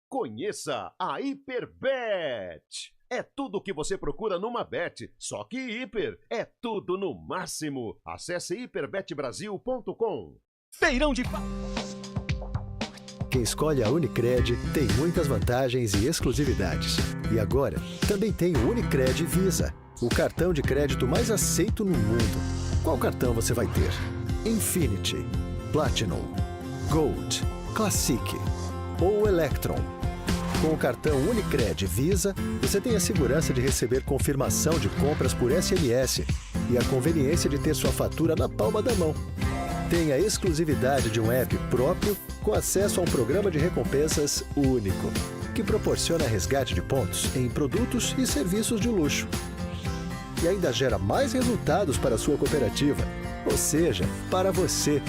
Conheça a Hiperbet. É tudo o que você procura numa bet, só que hiper é tudo no máximo. Acesse hiperbetbrasil.com. Feirão de... Quem escolhe a Unicred tem muitas vantagens e exclusividades. E agora, também tem o Unicred Visa, o cartão de crédito mais aceito no mundo. Qual cartão você vai ter? Infinity, Platinum, Gold, Classic ou Electron? Com o cartão Unicred Visa, você tem a segurança de receber confirmação de compras por SMS e a conveniência de ter sua fatura na palma da mão. Tem a exclusividade de um app próprio com acesso a um programa de recompensas único, que proporciona resgate de pontos em produtos e serviços de luxo. E ainda gera mais resultados para a sua cooperativa, ou seja, para você.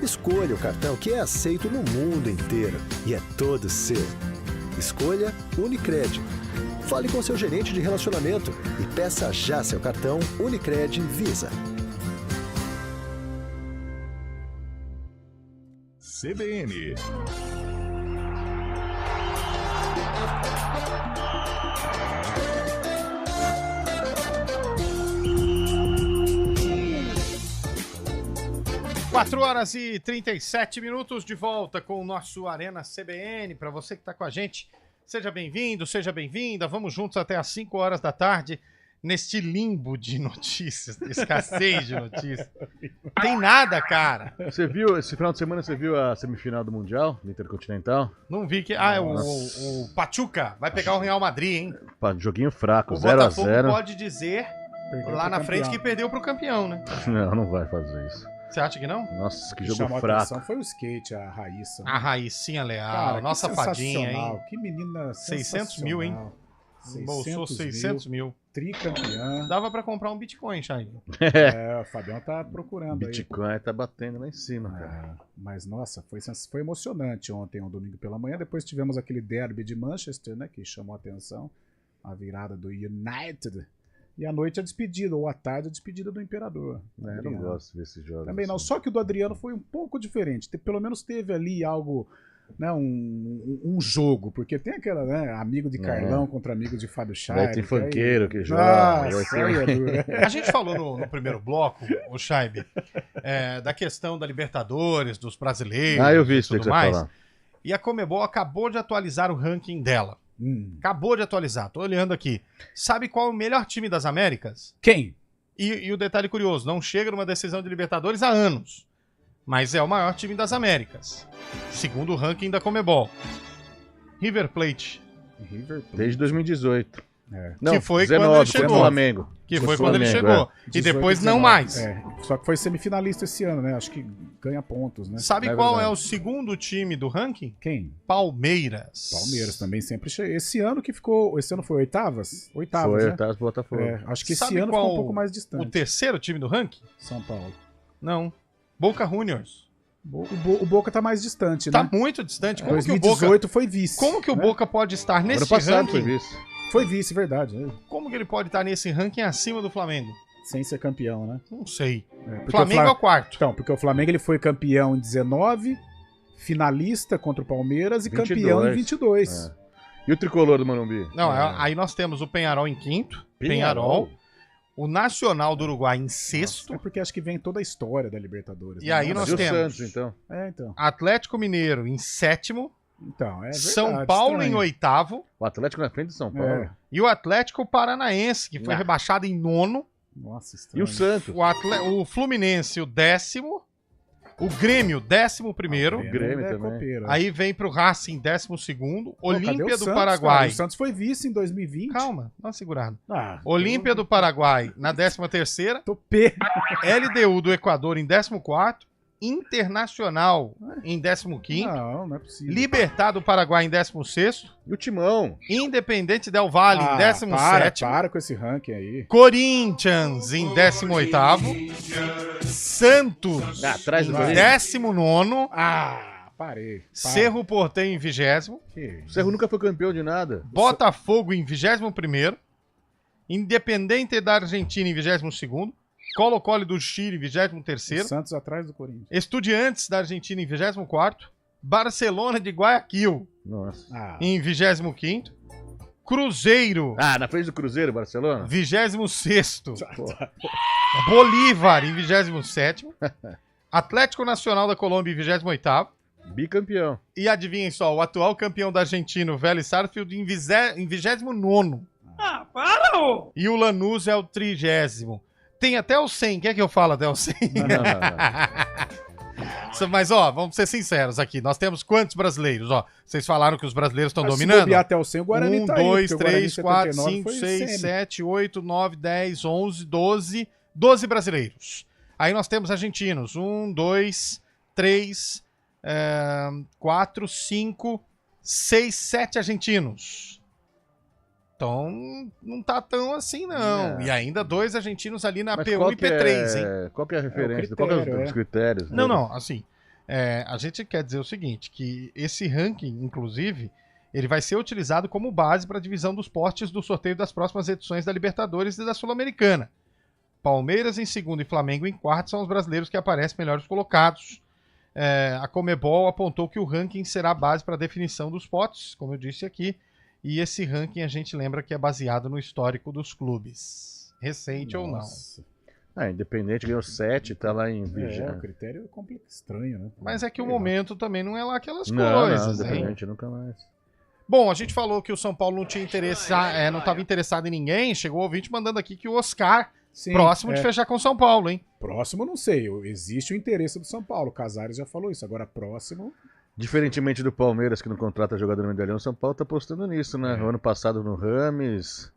Escolha o cartão que é aceito no mundo inteiro e é todo seu. Escolha Unicred. Fale com seu gerente de relacionamento e peça já seu cartão Unicred Visa. CBN. Quatro horas e 37 minutos de volta com o nosso Arena CBN. Para você que está com a gente, seja bem-vindo, seja bem-vinda. Vamos juntos até às 5 horas da tarde neste limbo de notícias, de escassez de notícias. Tem nada, cara. Você viu, esse final de semana, você viu a semifinal do Mundial, do Intercontinental? Não vi que... o Pachuca vai pegar o Real Madrid, hein? Joguinho fraco, O 0 a Botafogo 0. pode dizer lá na frente que perdeu pro campeão, né? Não vai fazer isso. Você acha que não? Nossa, que O que jogo chamou a fraco. atenção foi o skate, a Raíssa. A Raicinha Leal, Cara, nossa que fadinha, sensacional, hein? Que menina 600 mil, hein? Bolsou 600 mil. Tricampeã. Dava pra comprar um Bitcoin, Chay. O Fabião tá procurando Bitcoin tá batendo lá em cima, cara. aí. Mas, nossa, foi emocionante ontem, um domingo pela manhã. Depois tivemos aquele derby de Manchester, né, que chamou a atenção. A virada do United. E à noite a despedida, ou à tarde a despedida do Imperador. Eu não gosto desse jogo. Também não, só que o do Adriano foi um pouco diferente. Pelo menos teve ali algo, né, um jogo, porque tem aquela, né, amigo de Carlão contra amigo de Fábio Schaiber. Vai ter funkeiro que joga. A gente falou no primeiro bloco, o Schaiber, da questão da Libertadores, dos brasileiros. Eu vi isso e que tudo você mais. falar. E a Conmebol acabou de atualizar o ranking dela. Acabou de atualizar, tô olhando aqui. Sabe qual é o melhor time das Américas? Quem? E o detalhe curioso, não chega numa decisão de Libertadores há anos, mas é o maior time das Américas, segundo o ranking da Conmebol. River Plate. Desde 2018. Não, que foi 19, quando ele chegou. Flamengo. Que foi quando ele chegou. E depois não mais. Só que foi semifinalista esse ano, né? Acho que ganha pontos, né? Sabe qual é o segundo time do ranking? Quem? Palmeiras. Palmeiras também sempre chega. Esse ano foi oitavas? Oitavas, Foi né? oitavas pro Botafogo. Acho que Sabe esse ano qual ficou um pouco mais distante. O terceiro time do ranking? São Paulo. Não. Boca Juniors. O Boca tá mais distante, né? Tá muito distante. Como 2018 que o Boca foi vice. Como que o Boca pode estar nesse passado ranking? Foi vice, verdade. Como que ele pode estar nesse ranking acima do Flamengo? Sem ser campeão, né? Não sei. Porque Flamengo é o quarto. Então, porque o Flamengo ele foi campeão em 19, finalista contra o Palmeiras e 22. campeão em 22. E o tricolor do Morumbi? Não, aí nós temos o Penharol em quinto. Penharol. O Nacional do Uruguai em sexto. É porque acho que vem toda a história da Libertadores. E aí nós temos Santos, então. Então. Atlético Mineiro em sétimo. Então, é verdade, São Paulo estranho. em oitavo. O Atlético na frente de São Paulo. E o Atlético Paranaense, que foi rebaixado em nono. Nossa, E estranho. o Santos? O Fluminense, o décimo. O Grêmio, 11º. O Grêmio também. Aí vem pro Racing, 12º. Olímpia do Santos, Paraguai. cara? O Santos foi vice em 2020. Calma, dá uma segurada. Olímpia do Paraguai na 13ª. Topê. LDU do Equador em 14º. Internacional em 15º. Não é possível. Libertad do Paraguai em 16º. E o Timão? Independente Del Valle em 17º. Para com esse ranking aí. Corinthians em 18º. Santos atrás do em Corinthians. 19º. Parei. Cerro Porteño em 20º. O Cerro nunca foi campeão de nada. Botafogo em 21º. Independente da Argentina em 22º. Colo-Colo do Chile em 23º. Santos atrás do Corinthians. Estudiantes da Argentina em 24º. Barcelona de Guayaquil Nossa. em 25º. Cruzeiro. Na frente do Cruzeiro, Barcelona? 26º. Bolívar em 27º. Atlético Nacional da Colômbia em 28º. Bicampeão. E adivinhem só, o atual campeão da Argentina, o Vélez Sarsfield, em 29º. Para, ô! E o Lanús é o 30º. Tem até o 100. Quer que eu falo até o 100? Mas, ó, vamos ser sinceros aqui. Nós temos quantos brasileiros? Ó, vocês falaram que os brasileiros estão dominando? Se bobear até o 100, o Guarani 1, tá aí, 2, porque o Guarani 3, 4, 79 5, foi 6, semi. 7, 8, 9, 10, 11, 12. 12 brasileiros. Aí nós temos argentinos. 1, 2, 3, 4, 5, 6, 7 argentinos. Então, não tá tão assim, não. E ainda 2 argentinos ali na P1 e P3, hein? Qual que é a referência? Qual que é os critérios? Não, assim, a gente quer dizer o seguinte, que esse ranking, inclusive, ele vai ser utilizado como base para a divisão dos postes do sorteio das próximas edições da Libertadores e da Sul-Americana. Palmeiras em segundo e Flamengo em quarto são os brasileiros que aparecem melhores colocados. A Conmebol apontou que o ranking será a base para a definição dos potes, como eu disse aqui, e esse ranking a gente lembra que é baseado no histórico dos clubes, recente ou não. Independente ganhou 7, tá lá em vigésimo. O critério é estranho, né? Mas é que o momento também não é lá aquelas coisas, não, hein? Independente nunca mais. Bom, a gente falou que o São Paulo não tinha interesse, não estava interessado em ninguém. Chegou o ouvinte mandando aqui que o Oscar, próximo de fechar com o São Paulo, hein? Próximo, não sei. Existe o interesse do São Paulo. O Casares já falou isso. Agora, próximo... Diferentemente do Palmeiras, que não contrata jogador no medalhão, o São Paulo tá apostando nisso, né? O ano passado no Rames,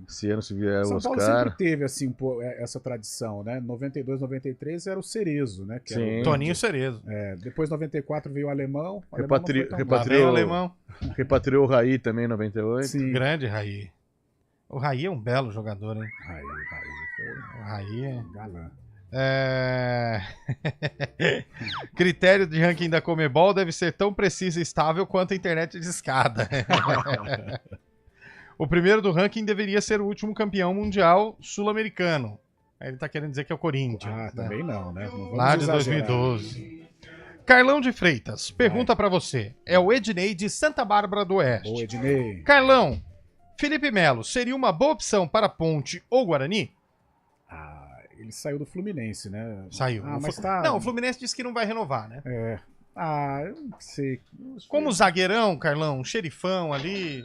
esse ano se vier o Oscar. São Paulo sempre teve, assim, essa tradição, né? 92, 93 era o Cerezo, né? Que era o Toninho Cerezo. Depois, 94, veio o Alemão. Repatriou o Raí também em 98. Sim. Grande Raí. O Raí é um belo jogador, hein? O Raí é... galã. Critério de ranking da Comebol deve ser tão preciso e estável quanto a internet de escada. O primeiro do ranking deveria ser o último campeão mundial sul-americano. Ele tá querendo dizer que é o Corinthians. Também não, né? Não vamos lá de exagerar. 2012. Carlão de Freitas pergunta pra você. É o Ednei de Santa Bárbara do Oeste. Ô, Ednei. Carlão, Felipe Melo seria uma boa opção para Ponte ou Guarani? Ele saiu do Fluminense, né? Saiu. Mas tá... Não, o Fluminense disse que não vai renovar, né? Eu não sei. Como zagueirão, Carlão, um xerifão ali.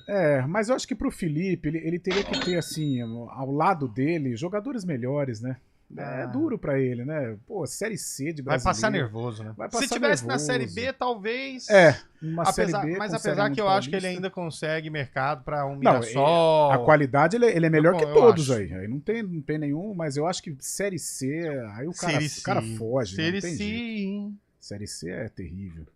Mas eu acho que pro Felipe, ele teria que ter, assim, ao lado dele, jogadores melhores, né? É duro pra ele, né? Pô, Série C de Brasileiro. Vai passar nervoso, né? Se tivesse na Série B, talvez... Série B. Mas apesar que eu acho que ele ainda consegue mercado pra um Mirassol... A qualidade, ele é melhor que todos aí. Aí não tem nenhum, mas eu acho que Série C, aí o cara foge. Série C é terrível.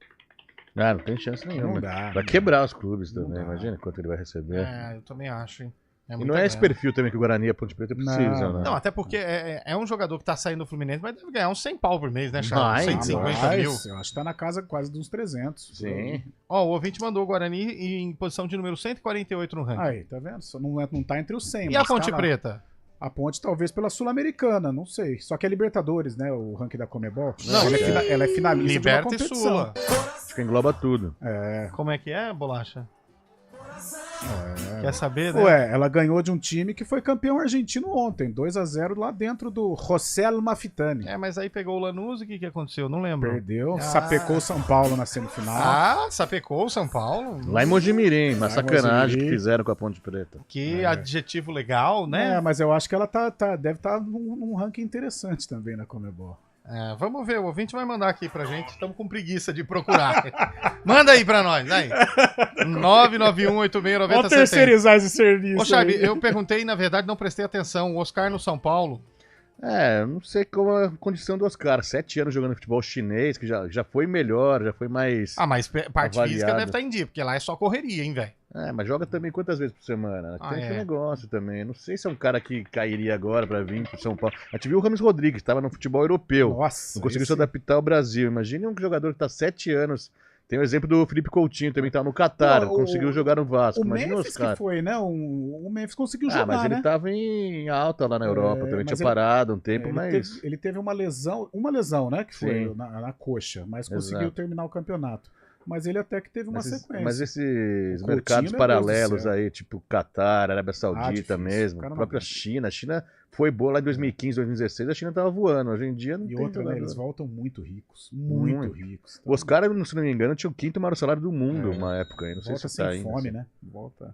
Não tem chance nenhuma. Não dá. Vai quebrar os clubes também, imagina quanto ele vai receber. Eu também acho, hein? E não é esse perfil também que o Guarani e a Ponte Preta precisam, né? Não, até porque é um jogador que tá saindo do Fluminense, mas deve ganhar uns 100 pau por mês, né, Charles? 150 mil. Eu acho que tá na casa quase dos 300. Sim. Ó, o ouvinte mandou o Guarani em posição de número 148 no ranking. Aí, tá vendo? Só não tá entre os 100. E a Ponte Preta? A Ponte talvez pela Sul-Americana, não sei. Só que é Libertadores, né? O ranking da Comebol. Não, ela é finalista Liberta de uma e competição. Sula. Acho que engloba tudo. Como é que é, Bolacha? Quer saber, né? Ela ganhou de um time que foi campeão argentino ontem, 2-0 lá dentro do José Malfitani. Mas aí pegou o Lanús e o que aconteceu? Não lembro. Perdeu, sapecou o São Paulo na semifinal. Sapecou o São Paulo? Lá em Mojimirim, uma sacanagem que fizeram com a Ponte Preta. Que adjetivo legal, né? Mas eu acho que ela deve estar num ranking interessante também na Comebol. Vamos ver, o ouvinte vai mandar aqui pra gente. Estamos com preguiça de procurar. Manda aí pra nós, aí. 991869070. Vamos terceirizar esse serviço. Ô, Charlie, eu perguntei, na verdade, não prestei atenção. O Oscar no São Paulo. Não sei qual é a condição do Oscar. 7 anos jogando futebol chinês, que já foi melhor, já foi mais. Mas parte física deve estar em dia, porque lá é só correria, hein, velho? Mas joga também quantas vezes por semana? Tem esse negócio também. Não sei se é um cara que cairia agora pra vir pro São Paulo. A gente viu o Rames Rodrigues, estava no futebol europeu. Nossa, não conseguiu se adaptar ao Brasil. Imagine um jogador que tá 7 anos. Tem o exemplo do Felipe Coutinho, também tá no Catar, conseguiu jogar no Vasco. O Imagina Memphis que foi, né? O Memphis conseguiu jogar, mas ele tava em alta lá na Europa, também tinha parado um tempo, mas... Ele teve uma lesão, né? Que foi na coxa, mas conseguiu terminar o campeonato. Mas ele até que teve uma sequência. Mas esses mercados paralelos aí, tipo Catar, Arábia Saudita mesmo, a própria China. A China foi boa lá em 2015, 2016, a China tava voando. Hoje em dia não tem outra, né, eles voltam muito ricos. Muito ricos. Tá? Os caras, se não me engano, tinham o 5º maior salário do mundo uma época aí. Não sei se tá sem ainda. Fome, né? Volta.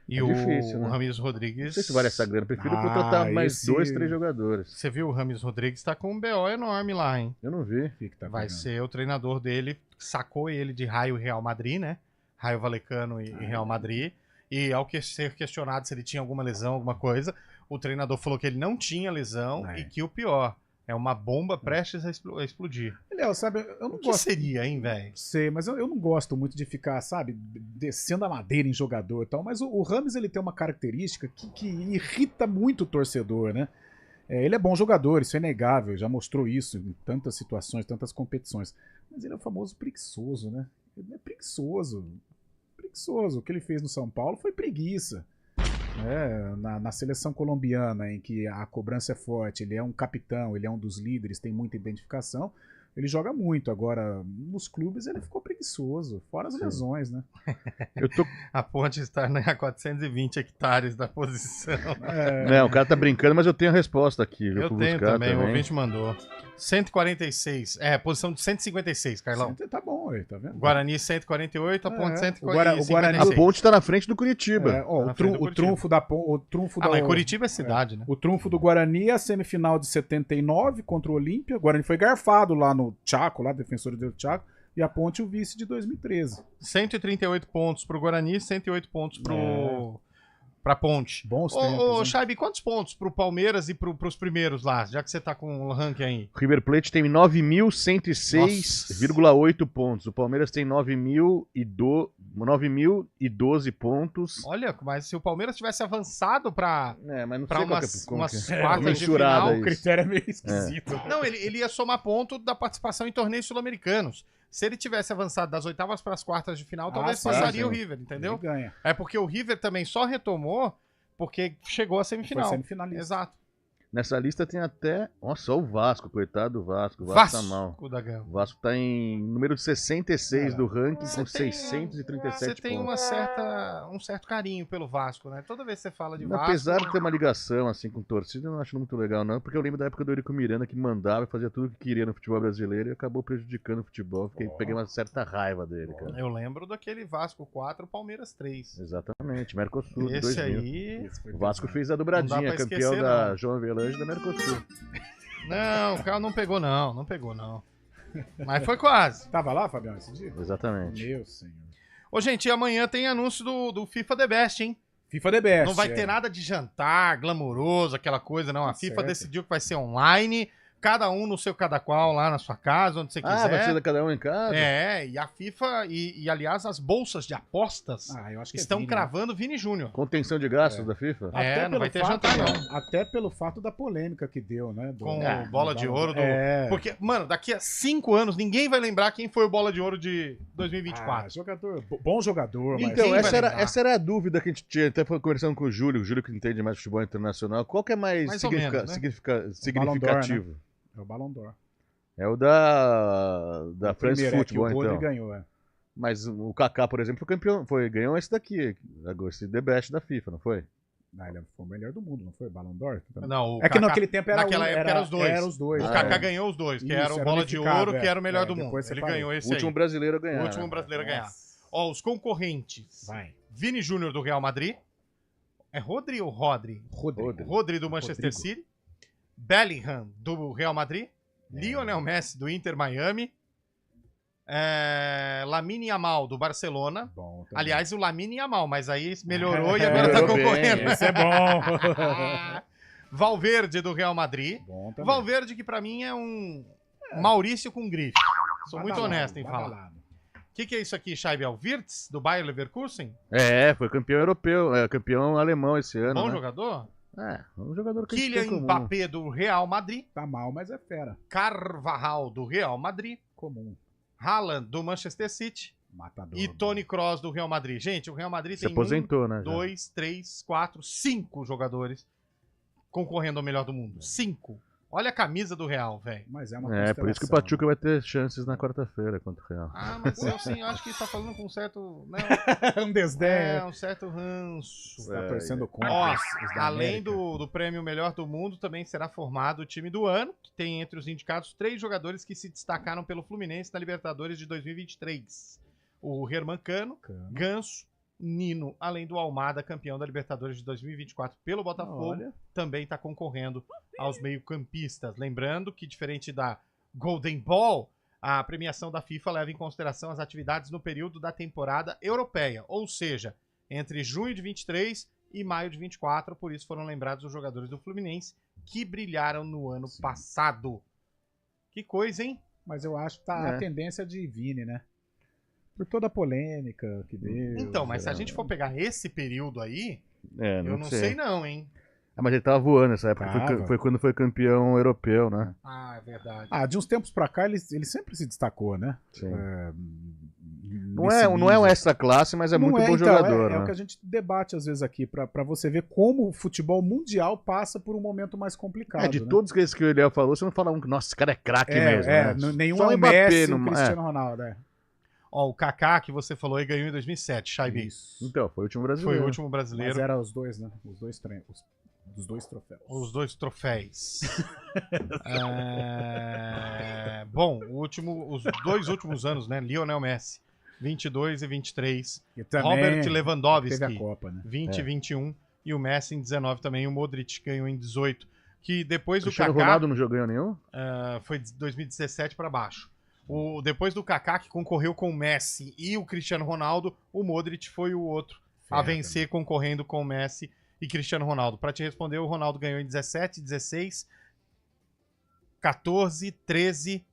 E difícil, o Rames Rodrigues... Não sei se vale essa grana. Prefiro contratar mais 2, 3 jogadores. Você viu, o Rames Rodrigues tá com um BO enorme lá, hein? Eu não vi. Vai ser o treinador dele, sacou ele de Raio Real Madrid, né? Raio Valecano e Real Madrid. E ao ser questionado se ele tinha alguma lesão, alguma coisa, o treinador falou que ele não tinha lesão e que o pior... É uma bomba prestes a explodir. Léo, sabe, eu não gosto. O que seria, hein, velho? Sei, mas eu não gosto muito de ficar, sabe, descendo a madeira em jogador e tal. Mas o Rames, ele tem uma característica que irrita muito o torcedor, né? Ele é bom jogador, isso é inegável. Já mostrou isso em tantas situações, tantas competições. Mas ele é o famoso preguiçoso, né? Ele é preguiçoso. Preguiçoso. O que ele fez no São Paulo foi preguiça. Na seleção colombiana, em que a cobrança é forte, ele é um capitão, ele é um dos líderes, tem muita identificação, ele joga muito. Agora, nos clubes ele ficou preguiçoso, fora as lesões, né? A Ponte está a 420 hectares da posição. Não, o cara tá brincando, mas eu tenho a resposta aqui. Eu tenho também, o ouvinte mandou. 146. Posição de 156, Carlão. Tá bom aí, tá vendo? Guarani 148, a Ponte 146. O Guarani, a Ponte tá na frente do Curitiba. O trunfo da mas Curitiba é cidade, né? O trunfo do Guarani é a semifinal de 79 contra o Olímpia. O Guarani foi garfado lá no Chaco, lá Defensor do Chaco. E a Ponte o vice de 2013. 138 pontos pro Guarani, 108 pontos pra Ponte. Bons tempos. Chaibi, quantos pontos pro Palmeiras e pros primeiros lá, já que você tá com o ranking aí? O River Plate tem 9.106,8 pontos. O Palmeiras tem 9.012 pontos. Olha, mas se o Palmeiras tivesse avançado pra umas quartas de final... O critério é meio esquisito. Não, ele ia somar ponto da participação em torneios sul-americanos. Se ele tivesse avançado das oitavas para as quartas de final, talvez passaria o River, entendeu? Ele ganha. É porque o River também só retomou porque chegou à semifinal. Foi semifinalista. Exato. Nessa lista tem até... Nossa, o Vasco, coitado do Vasco. O Vasco tá mal. Da Gama. O Vasco tá em número 66 do ranking com 637 Você tem pontos. um certo carinho pelo Vasco, né? Toda vez que você fala de Vasco... Apesar de ter uma ligação assim com torcida, eu não acho muito legal não, porque eu lembro da época do Eurico Miranda que mandava e fazia tudo o que queria no futebol brasileiro e acabou prejudicando o futebol. Peguei uma certa raiva dele, cara. Eu lembro daquele Vasco 4, Palmeiras 3. Exatamente, Mercosul de Esse 2000. aí... O Vasco fez a dobradinha, campeão da João Avelange da Mercosul. Não, o cara não pegou não. Mas foi quase. Tava lá, Fabião, esse dia? Exatamente. Meu senhor. Ô, gente, e amanhã tem anúncio do FIFA The Best, hein? FIFA The Best. Não vai ter nada de jantar, glamouroso, aquela coisa, não. A FIFA decidiu que vai ser online, cada um no seu cada qual lá na sua casa, onde você quiser. Vai ser cada um em casa? E a FIFA, e aliás, as bolsas de apostas eu acho que estão cravando Vini Júnior. Contenção de gastos da FIFA? Não vai ter jantar, não. Até pelo fato da polêmica que deu, né? Com o Bola de Ouro. Porque, mano, daqui a 5 anos, ninguém vai lembrar quem foi o Bola de Ouro de 2024. Bom jogador, mas... Então, essa era a dúvida que a gente tinha, até conversando com o Júlio que entende mais futebol internacional. Qual que é mais significativo? Né? É o Ballon d'Or. É o da France Football, então. O então. ganhou, Mas o Kaká, por exemplo, ganhou esse daqui, esse The Best da FIFA, não foi? Ele foi o melhor do mundo, não foi? Ballon d'Or? Não, que naquele tempo naquela época era os dois. Era os dois. O Kaká ganhou os dois, que era o Bola de Ouro, que era o melhor do mundo. Ele ganhou esse aí. O último brasileiro a ganhar. O último brasileiro a ganhar. Ó, os concorrentes. Vini Júnior do Real Madrid. É Rodri ou Rodri? Rodri do Manchester City. Bellingham do Real Madrid. Lionel Messi do Inter Miami. Lamine Yamal do Barcelona. Aliás, o Lamine Yamal, mas aí melhorou e agora tá concorrendo. Esse é bom. Valverde do Real Madrid. Valverde que pra mim é um Maurício com grife. Sou muito honesto em falar. O que é isso aqui, Scheibe? O Wirtz do Bayer Leverkusen? Foi campeão europeu, campeão alemão esse ano. Bom jogador? Um jogador que Kylian Mbappé do Real Madrid. Tá mal, mas é fera. Carvajal do Real Madrid. Comum. Haaland do Manchester City. Matador. E Toni Kroos do Real Madrid. Gente, o Real Madrid tem aposentou, 2, 3, 4, 5 jogadores concorrendo ao melhor do mundo. 5. Olha a camisa do Real, velho. Mas é uma por isso que o Pachuca vai ter chances na quarta-feira contra o Real. Mas eu acho que ele tá falando com um certo... um desdém. Um certo ranço. Tá torcendo contra. Além do prêmio Melhor do Mundo, também será formado o time do ano, que tem entre os indicados 3 jogadores que se destacaram pelo Fluminense na Libertadores de 2023. O Herman Cano, Ganso, Nino, além do Almada, campeão da Libertadores de 2024 pelo Botafogo, também está concorrendo aos meio-campistas. Lembrando que, diferente da Golden Ball, a premiação da FIFA leva em consideração as atividades no período da temporada europeia, ou seja, entre junho de 23 e maio de 24, por isso foram lembrados os jogadores do Fluminense que brilharam no ano passado. Que coisa, hein? Mas eu acho que tá a tendência de Vini, né? Por toda a polêmica que deu. Então, mas se a gente for pegar esse período aí, eu não sei não, hein? Mas ele tava voando nessa época. Foi quando foi campeão europeu, né? É verdade. De uns tempos pra cá, ele sempre se destacou, né? Sim. Não é um extra classe, mas é muito bom jogador. É o que a gente debate às vezes aqui, pra você ver como o futebol mundial passa por um momento mais complicado. De todos esses que o Eliel falou, você não fala nossa, esse cara é craque mesmo. Né? Nenhum é o Messi, o Cristiano Ronaldo, o Kaká que você falou aí ganhou em 2007, Scheibe. Então, foi o último brasileiro. Foi o último brasileiro. Mas era os dois, né? Os dois treinos. Dos 2 troféus. Os 2 troféus. Bom, os 2 últimos anos, né? Lionel Messi, 22 e 23. E também Robert Lewandowski, teve a Copa, né? 20 e 21. E o Messi em 19 também. O Modric ganhou em 18. Que depois do Cristiano Kaká... Ronaldo não ganhou nenhum? Foi de 2017 para baixo. Depois do Kaká, que concorreu com o Messi e o Cristiano Ronaldo, o Modric foi o outro a vencer, concorrendo com o Messi e Cristiano Ronaldo. Para te responder, o Ronaldo ganhou em 17, 16, 14, 13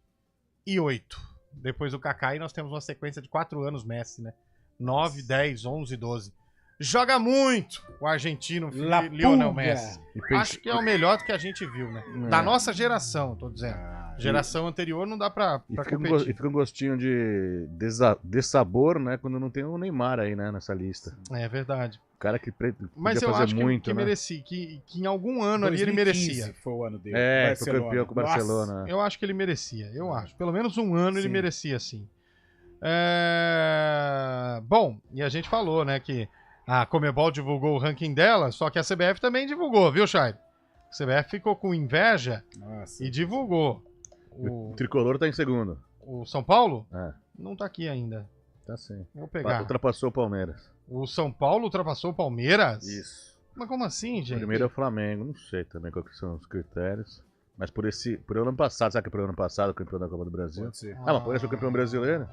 e 8. Depois do Kaká, e nós temos uma sequência de 4 anos Messi, né? 9, 10, 11, 12. Joga muito o argentino Lionel Messi. Acho que é o melhor do que a gente viu, né? Da nossa geração, tô dizendo. Geração anterior não dá pra competir. E fica um gostinho de dessabor, né? Quando não tem o Neymar aí, né? Nessa lista. É verdade. O cara que Mas eu fazer acho muito, que né? merecia, que em algum ano ali ele merecia. Foi o ano dele. Foi campeão com o Barcelona. Nossa, eu acho que ele merecia, eu acho. Pelo menos um ano ele merecia, sim. Bom, e a gente falou, né, que a Conmebol divulgou o ranking dela, só que a CBF também divulgou, viu, Chay? A CBF ficou com inveja e divulgou. O Tricolor tá em segundo. O São Paulo? É. Não tá aqui ainda. Tá sim. Vou pegar. Ultrapassou o Palmeiras. O São Paulo ultrapassou o Palmeiras? Isso. Mas como assim, gente? Primeiro é o Flamengo, não sei também quais são os critérios. Mas por ano passado, sabe que por ano passado, campeão da Copa do Brasil? Pode ser. Mas Palmeiras foi campeão brasileiro?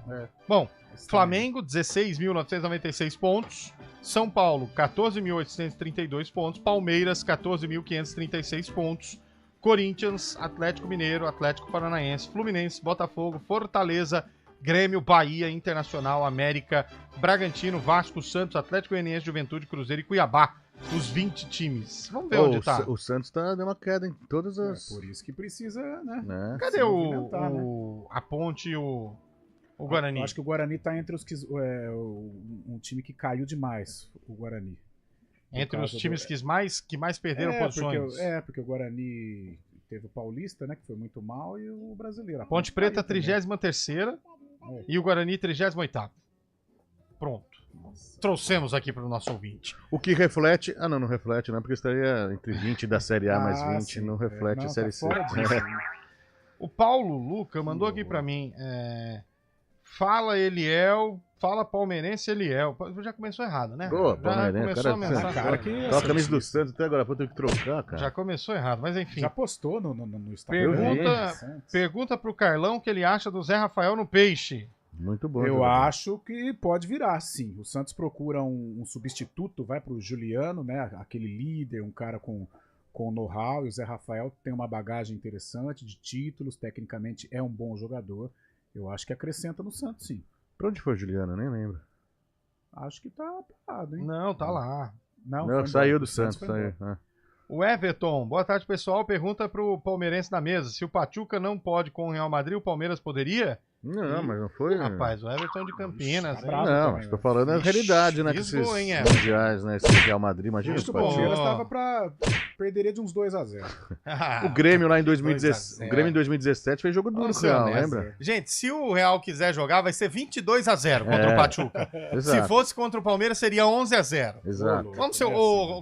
Bom, Flamengo, 16.996 pontos. São Paulo, 14.832 pontos. Palmeiras, 14.536 pontos. Corinthians, Atlético Mineiro, Atlético Paranaense, Fluminense, Botafogo, Fortaleza, Grêmio, Bahia, Internacional, América, Bragantino, Vasco, Santos, Atlético Goianiense, Juventude, Cruzeiro e Cuiabá. Os 20 times. Vamos ver onde tá. O Santos deu uma queda em todas as... Por isso que precisa, né? Cadê a Ponte e o Guarani? Eu acho que o Guarani tá entre os que... um time que caiu demais, o Guarani. Entre os times que mais perderam posições. Porque o Guarani teve o Paulista, né? Que foi muito mal, e o Brasileiro. Ponte Preta, 33ª e o Guarani, 38º. Pronto. Trouxemos aqui para o nosso ouvinte. O que reflete... não reflete, não, porque estaria entre 20 da Série A mais 20, sim. não reflete a Série C. O Paulo Luca mandou aqui para mim, fala Eliel, fala palmeirense Eliel. Já começou errado, né? Boa, já palmeirense, começou a mensagem. Toca a camisa do Santos até agora, tem que trocar, cara. Já começou errado, mas enfim. Já postou no Instagram. Pergunta pro Carlão o que ele acha do Zé Rafael no Peixe. Muito bom. Eu acho que pode virar, sim. O Santos procura um substituto, vai pro Juliano, né? Aquele líder, um cara com know-how. E o Zé Rafael tem uma bagagem interessante de títulos, tecnicamente é um bom jogador. Eu acho que acrescenta no Santos, sim. Pra onde foi o Juliano? Eu nem lembro. Acho que tá parado, hein? Não, tá lá. Não, saiu do Santos. Saiu. O Everton, boa tarde, pessoal. Pergunta pro palmeirense da mesa. Se o Pachuca não pode com o Real Madrid, o Palmeiras poderia? Não, mas não foi. Rapaz, o Everton de Campinas. Não, estou falando a realidade, né? Com esses mundiais, né? Esse Real Madrid, imagina. Acho que o Palmeiras perderia de uns 2-0. O Grêmio lá em 2017, o Grêmio em 2017 fez jogo duro, Real, lembra? Gente, se o Real quiser jogar, vai ser 22-0 contra o Pachuca. Se fosse contra o Palmeiras, seria 11-0. Exato. Vamos ser,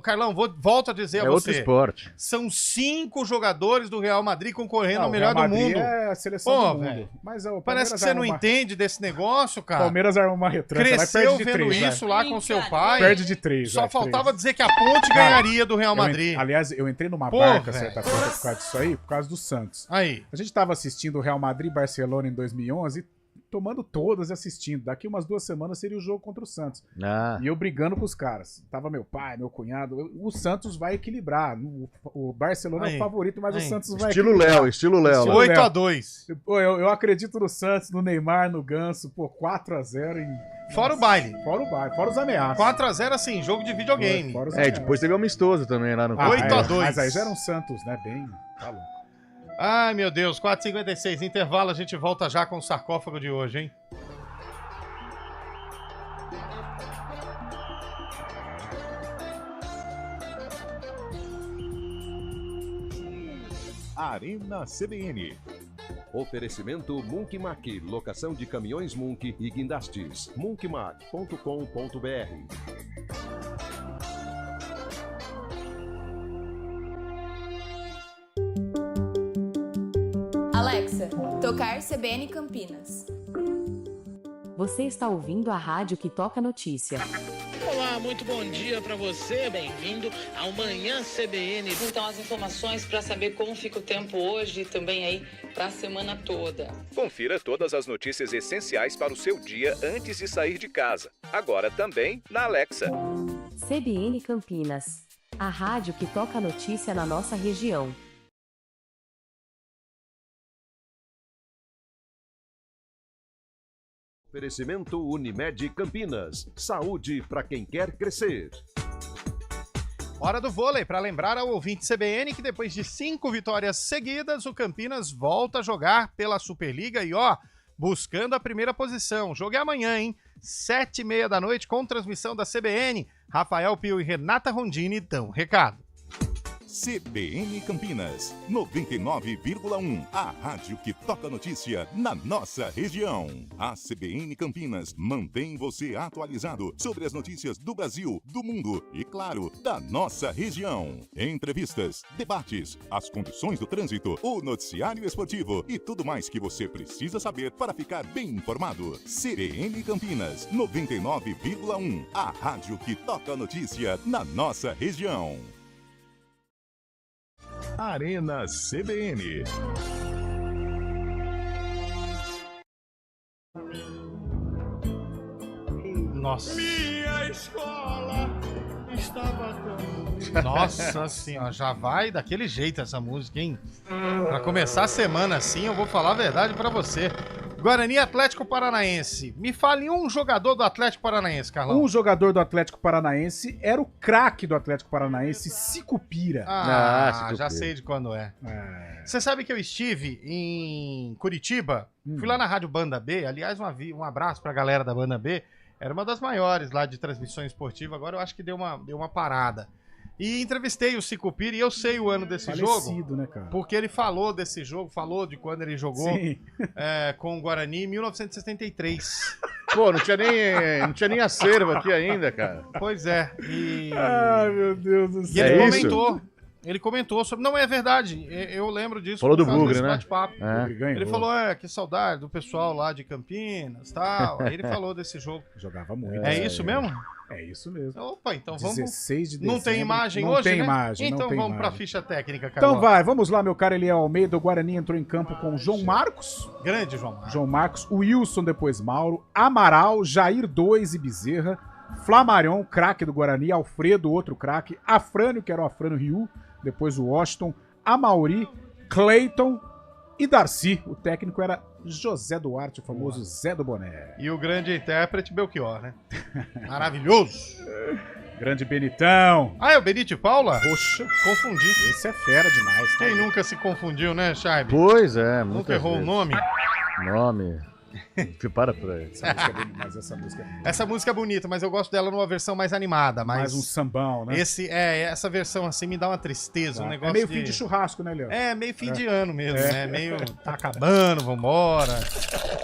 Carlão, volto a dizer a você. É outro esporte. São 5 jogadores do Real Madrid concorrendo ao melhor do mundo. É a seleção do mundo. Mas parece que você não entende desse negócio, cara. Palmeiras arma uma retranca. Cresceu vendo isso lá com seu pai. Perde de 3. Só faltava dizer que a Ponte ganharia do Real Madrid. Aliás, eu entrei numa barca certa feita por causa disso aí, por causa do Santos. Aí. A gente tava assistindo o Real Madrid e Barcelona em 2011, tomando todas e assistindo. Daqui umas 2 semanas seria o jogo contra o Santos. E eu brigando com os caras. Tava meu pai, meu cunhado. O Santos vai equilibrar. O Barcelona é o favorito, mas o Santos vai equilibrar. Estilo Léo. 8-2. Eu acredito no Santos, no Neymar, no Ganso. 4-0 em... Fora o baile. Fora os ameaças. 4-0 assim, jogo de videogame. Depois teve um amistoso também lá no... 8-2. Mas aí já era um Santos, né? Bem... Tá louco. Ai, meu Deus, 4h56, intervalo, a gente volta já com o sarcófago de hoje, hein? Arena CBN. Oferecimento Munkmac, locação de caminhões Munk e guindastes. munkmac.com.br. Alexa, tocar CBN Campinas. Você está ouvindo a rádio que toca notícia. Olá, muito bom dia para você, bem-vindo ao Manhã CBN. Então, as informações para saber como fica o tempo hoje e também aí para a semana toda. Confira todas as notícias essenciais para o seu dia antes de sair de casa. Agora também na Alexa. CBN Campinas. A rádio que toca notícia na nossa região. Oferecimento Unimed Campinas. Saúde para quem quer crescer. Hora do vôlei, para lembrar ao ouvinte CBN que depois de 5 vitórias seguidas, o Campinas volta a jogar pela Superliga e buscando a primeira posição. O jogo é amanhã, hein? 7h30 da noite com transmissão da CBN. Rafael Pio e Renata Rondini dão recado. CBN Campinas, 99,1. A rádio que toca notícia na nossa região. A CBN Campinas mantém você atualizado sobre as notícias do Brasil, do mundo e, claro, da nossa região. Entrevistas, debates, as condições do trânsito, o noticiário esportivo e tudo mais que você precisa saber para ficar bem informado. CBN Campinas, 99,1. A rádio que toca notícia na nossa região. Arena CBN. Nossa. Minha escola estava tão... Nossa senhora, já vai daquele jeito essa música, hein? Pra começar a semana assim, eu vou falar a verdade pra você. Guarani Atlético Paranaense. Me fale um jogador do Atlético Paranaense, Carlão. Um jogador do Atlético Paranaense era o craque do Atlético Paranaense, Sicupira. Sicupira. Já sei de quando é. Você sabe que eu estive em Curitiba, fui lá na Rádio Banda B, aliás, um abraço pra galera da Banda B, era uma das maiores lá de transmissão esportiva, agora eu acho que deu uma parada. E entrevistei o Sicupira e eu sei o ano desse jogo, né, cara? porque ele falou desse jogo, falou de quando ele jogou com o Guarani em 1973. Pô, não tinha nem acervo aqui ainda, cara. Pois é. Ai, meu Deus do céu. E ele comentou sobre... Não, é verdade. Eu lembro disso. Falou do Bugre, né? Ele falou, que saudade do pessoal lá de Campinas e tal. Aí ele falou desse jogo. Jogava muito. É isso mesmo? É isso mesmo. Opa, então vamos... 16 de dezembro. Não tem imagem não hoje, tem né? Imagem, então não tem vamos imagem. pra ficha técnica, Carlão. Então vai, vamos lá, meu caro Eliel Almeida. O Guarani entrou em campo com João Marcos. Grande João Marcos. João Marcos, Wilson, depois Mauro, Amaral, Jair 2 e Bezerra, Flamarion, craque do Guarani, Alfredo, outro craque, Afrânio, que era o Afrânio Rio, depois o Washington, Amauri, Cleiton e Darcy. O técnico era José Duarte, o famoso Zé do Boné. E o grande intérprete Belchior, né? Maravilhoso. Grande Benitão. Ah, é o Benito de Paula? Poxa, confundi. Esse é fera demais. Quem nunca se confundiu, né, Chaibe? Pois é, nunca errou o nome? Para por aí. Essa música é bonita, mas eu gosto dela numa versão mais animada. Mais um sambão, né? Essa versão assim me dá uma tristeza, um negócio meio fim de churrasco, né, Léo? É, meio fim de ano mesmo, né? Meio tá acabando, vambora.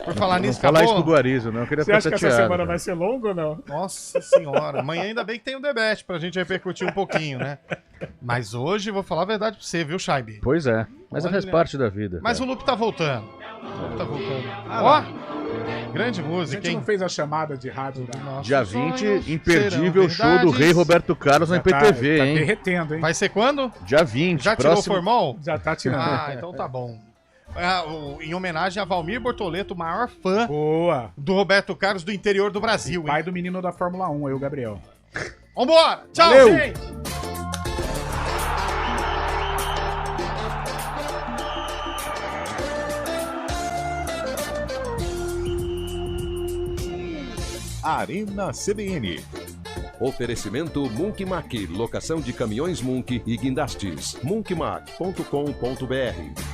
Por falar nisso, acabou? Não falar isso pro Guarizo, não. Eu queria Você acha que essa semana vai ser longa ou não? Nossa senhora. Amanhã ainda bem que tem o debate pra gente repercutir um pouquinho, né? Mas hoje, vou falar a verdade pra você, viu, Chaibe? Pois é, mas faz parte da vida. Mas o Lupe tá voltando. Ó, grande música, A gente não fez a chamada de rádio da... Dia 20, imperdível show do Rei Roberto Carlos na IPTV, tá hein? derretendo, hein? Vai ser quando? Dia 20. Já tirou o formol? Já tá tirando. Ah, então tá bom. Em homenagem a Valmir Bortoleto, o maior fã do Roberto Carlos do interior do Brasil. Pai do menino da Fórmula 1, aí o Gabriel. Vambora! Tchau, Valeu. gente! Arena CBN. Oferecimento Munkmac, locação de caminhões Munk e guindastes. munkmac.com.br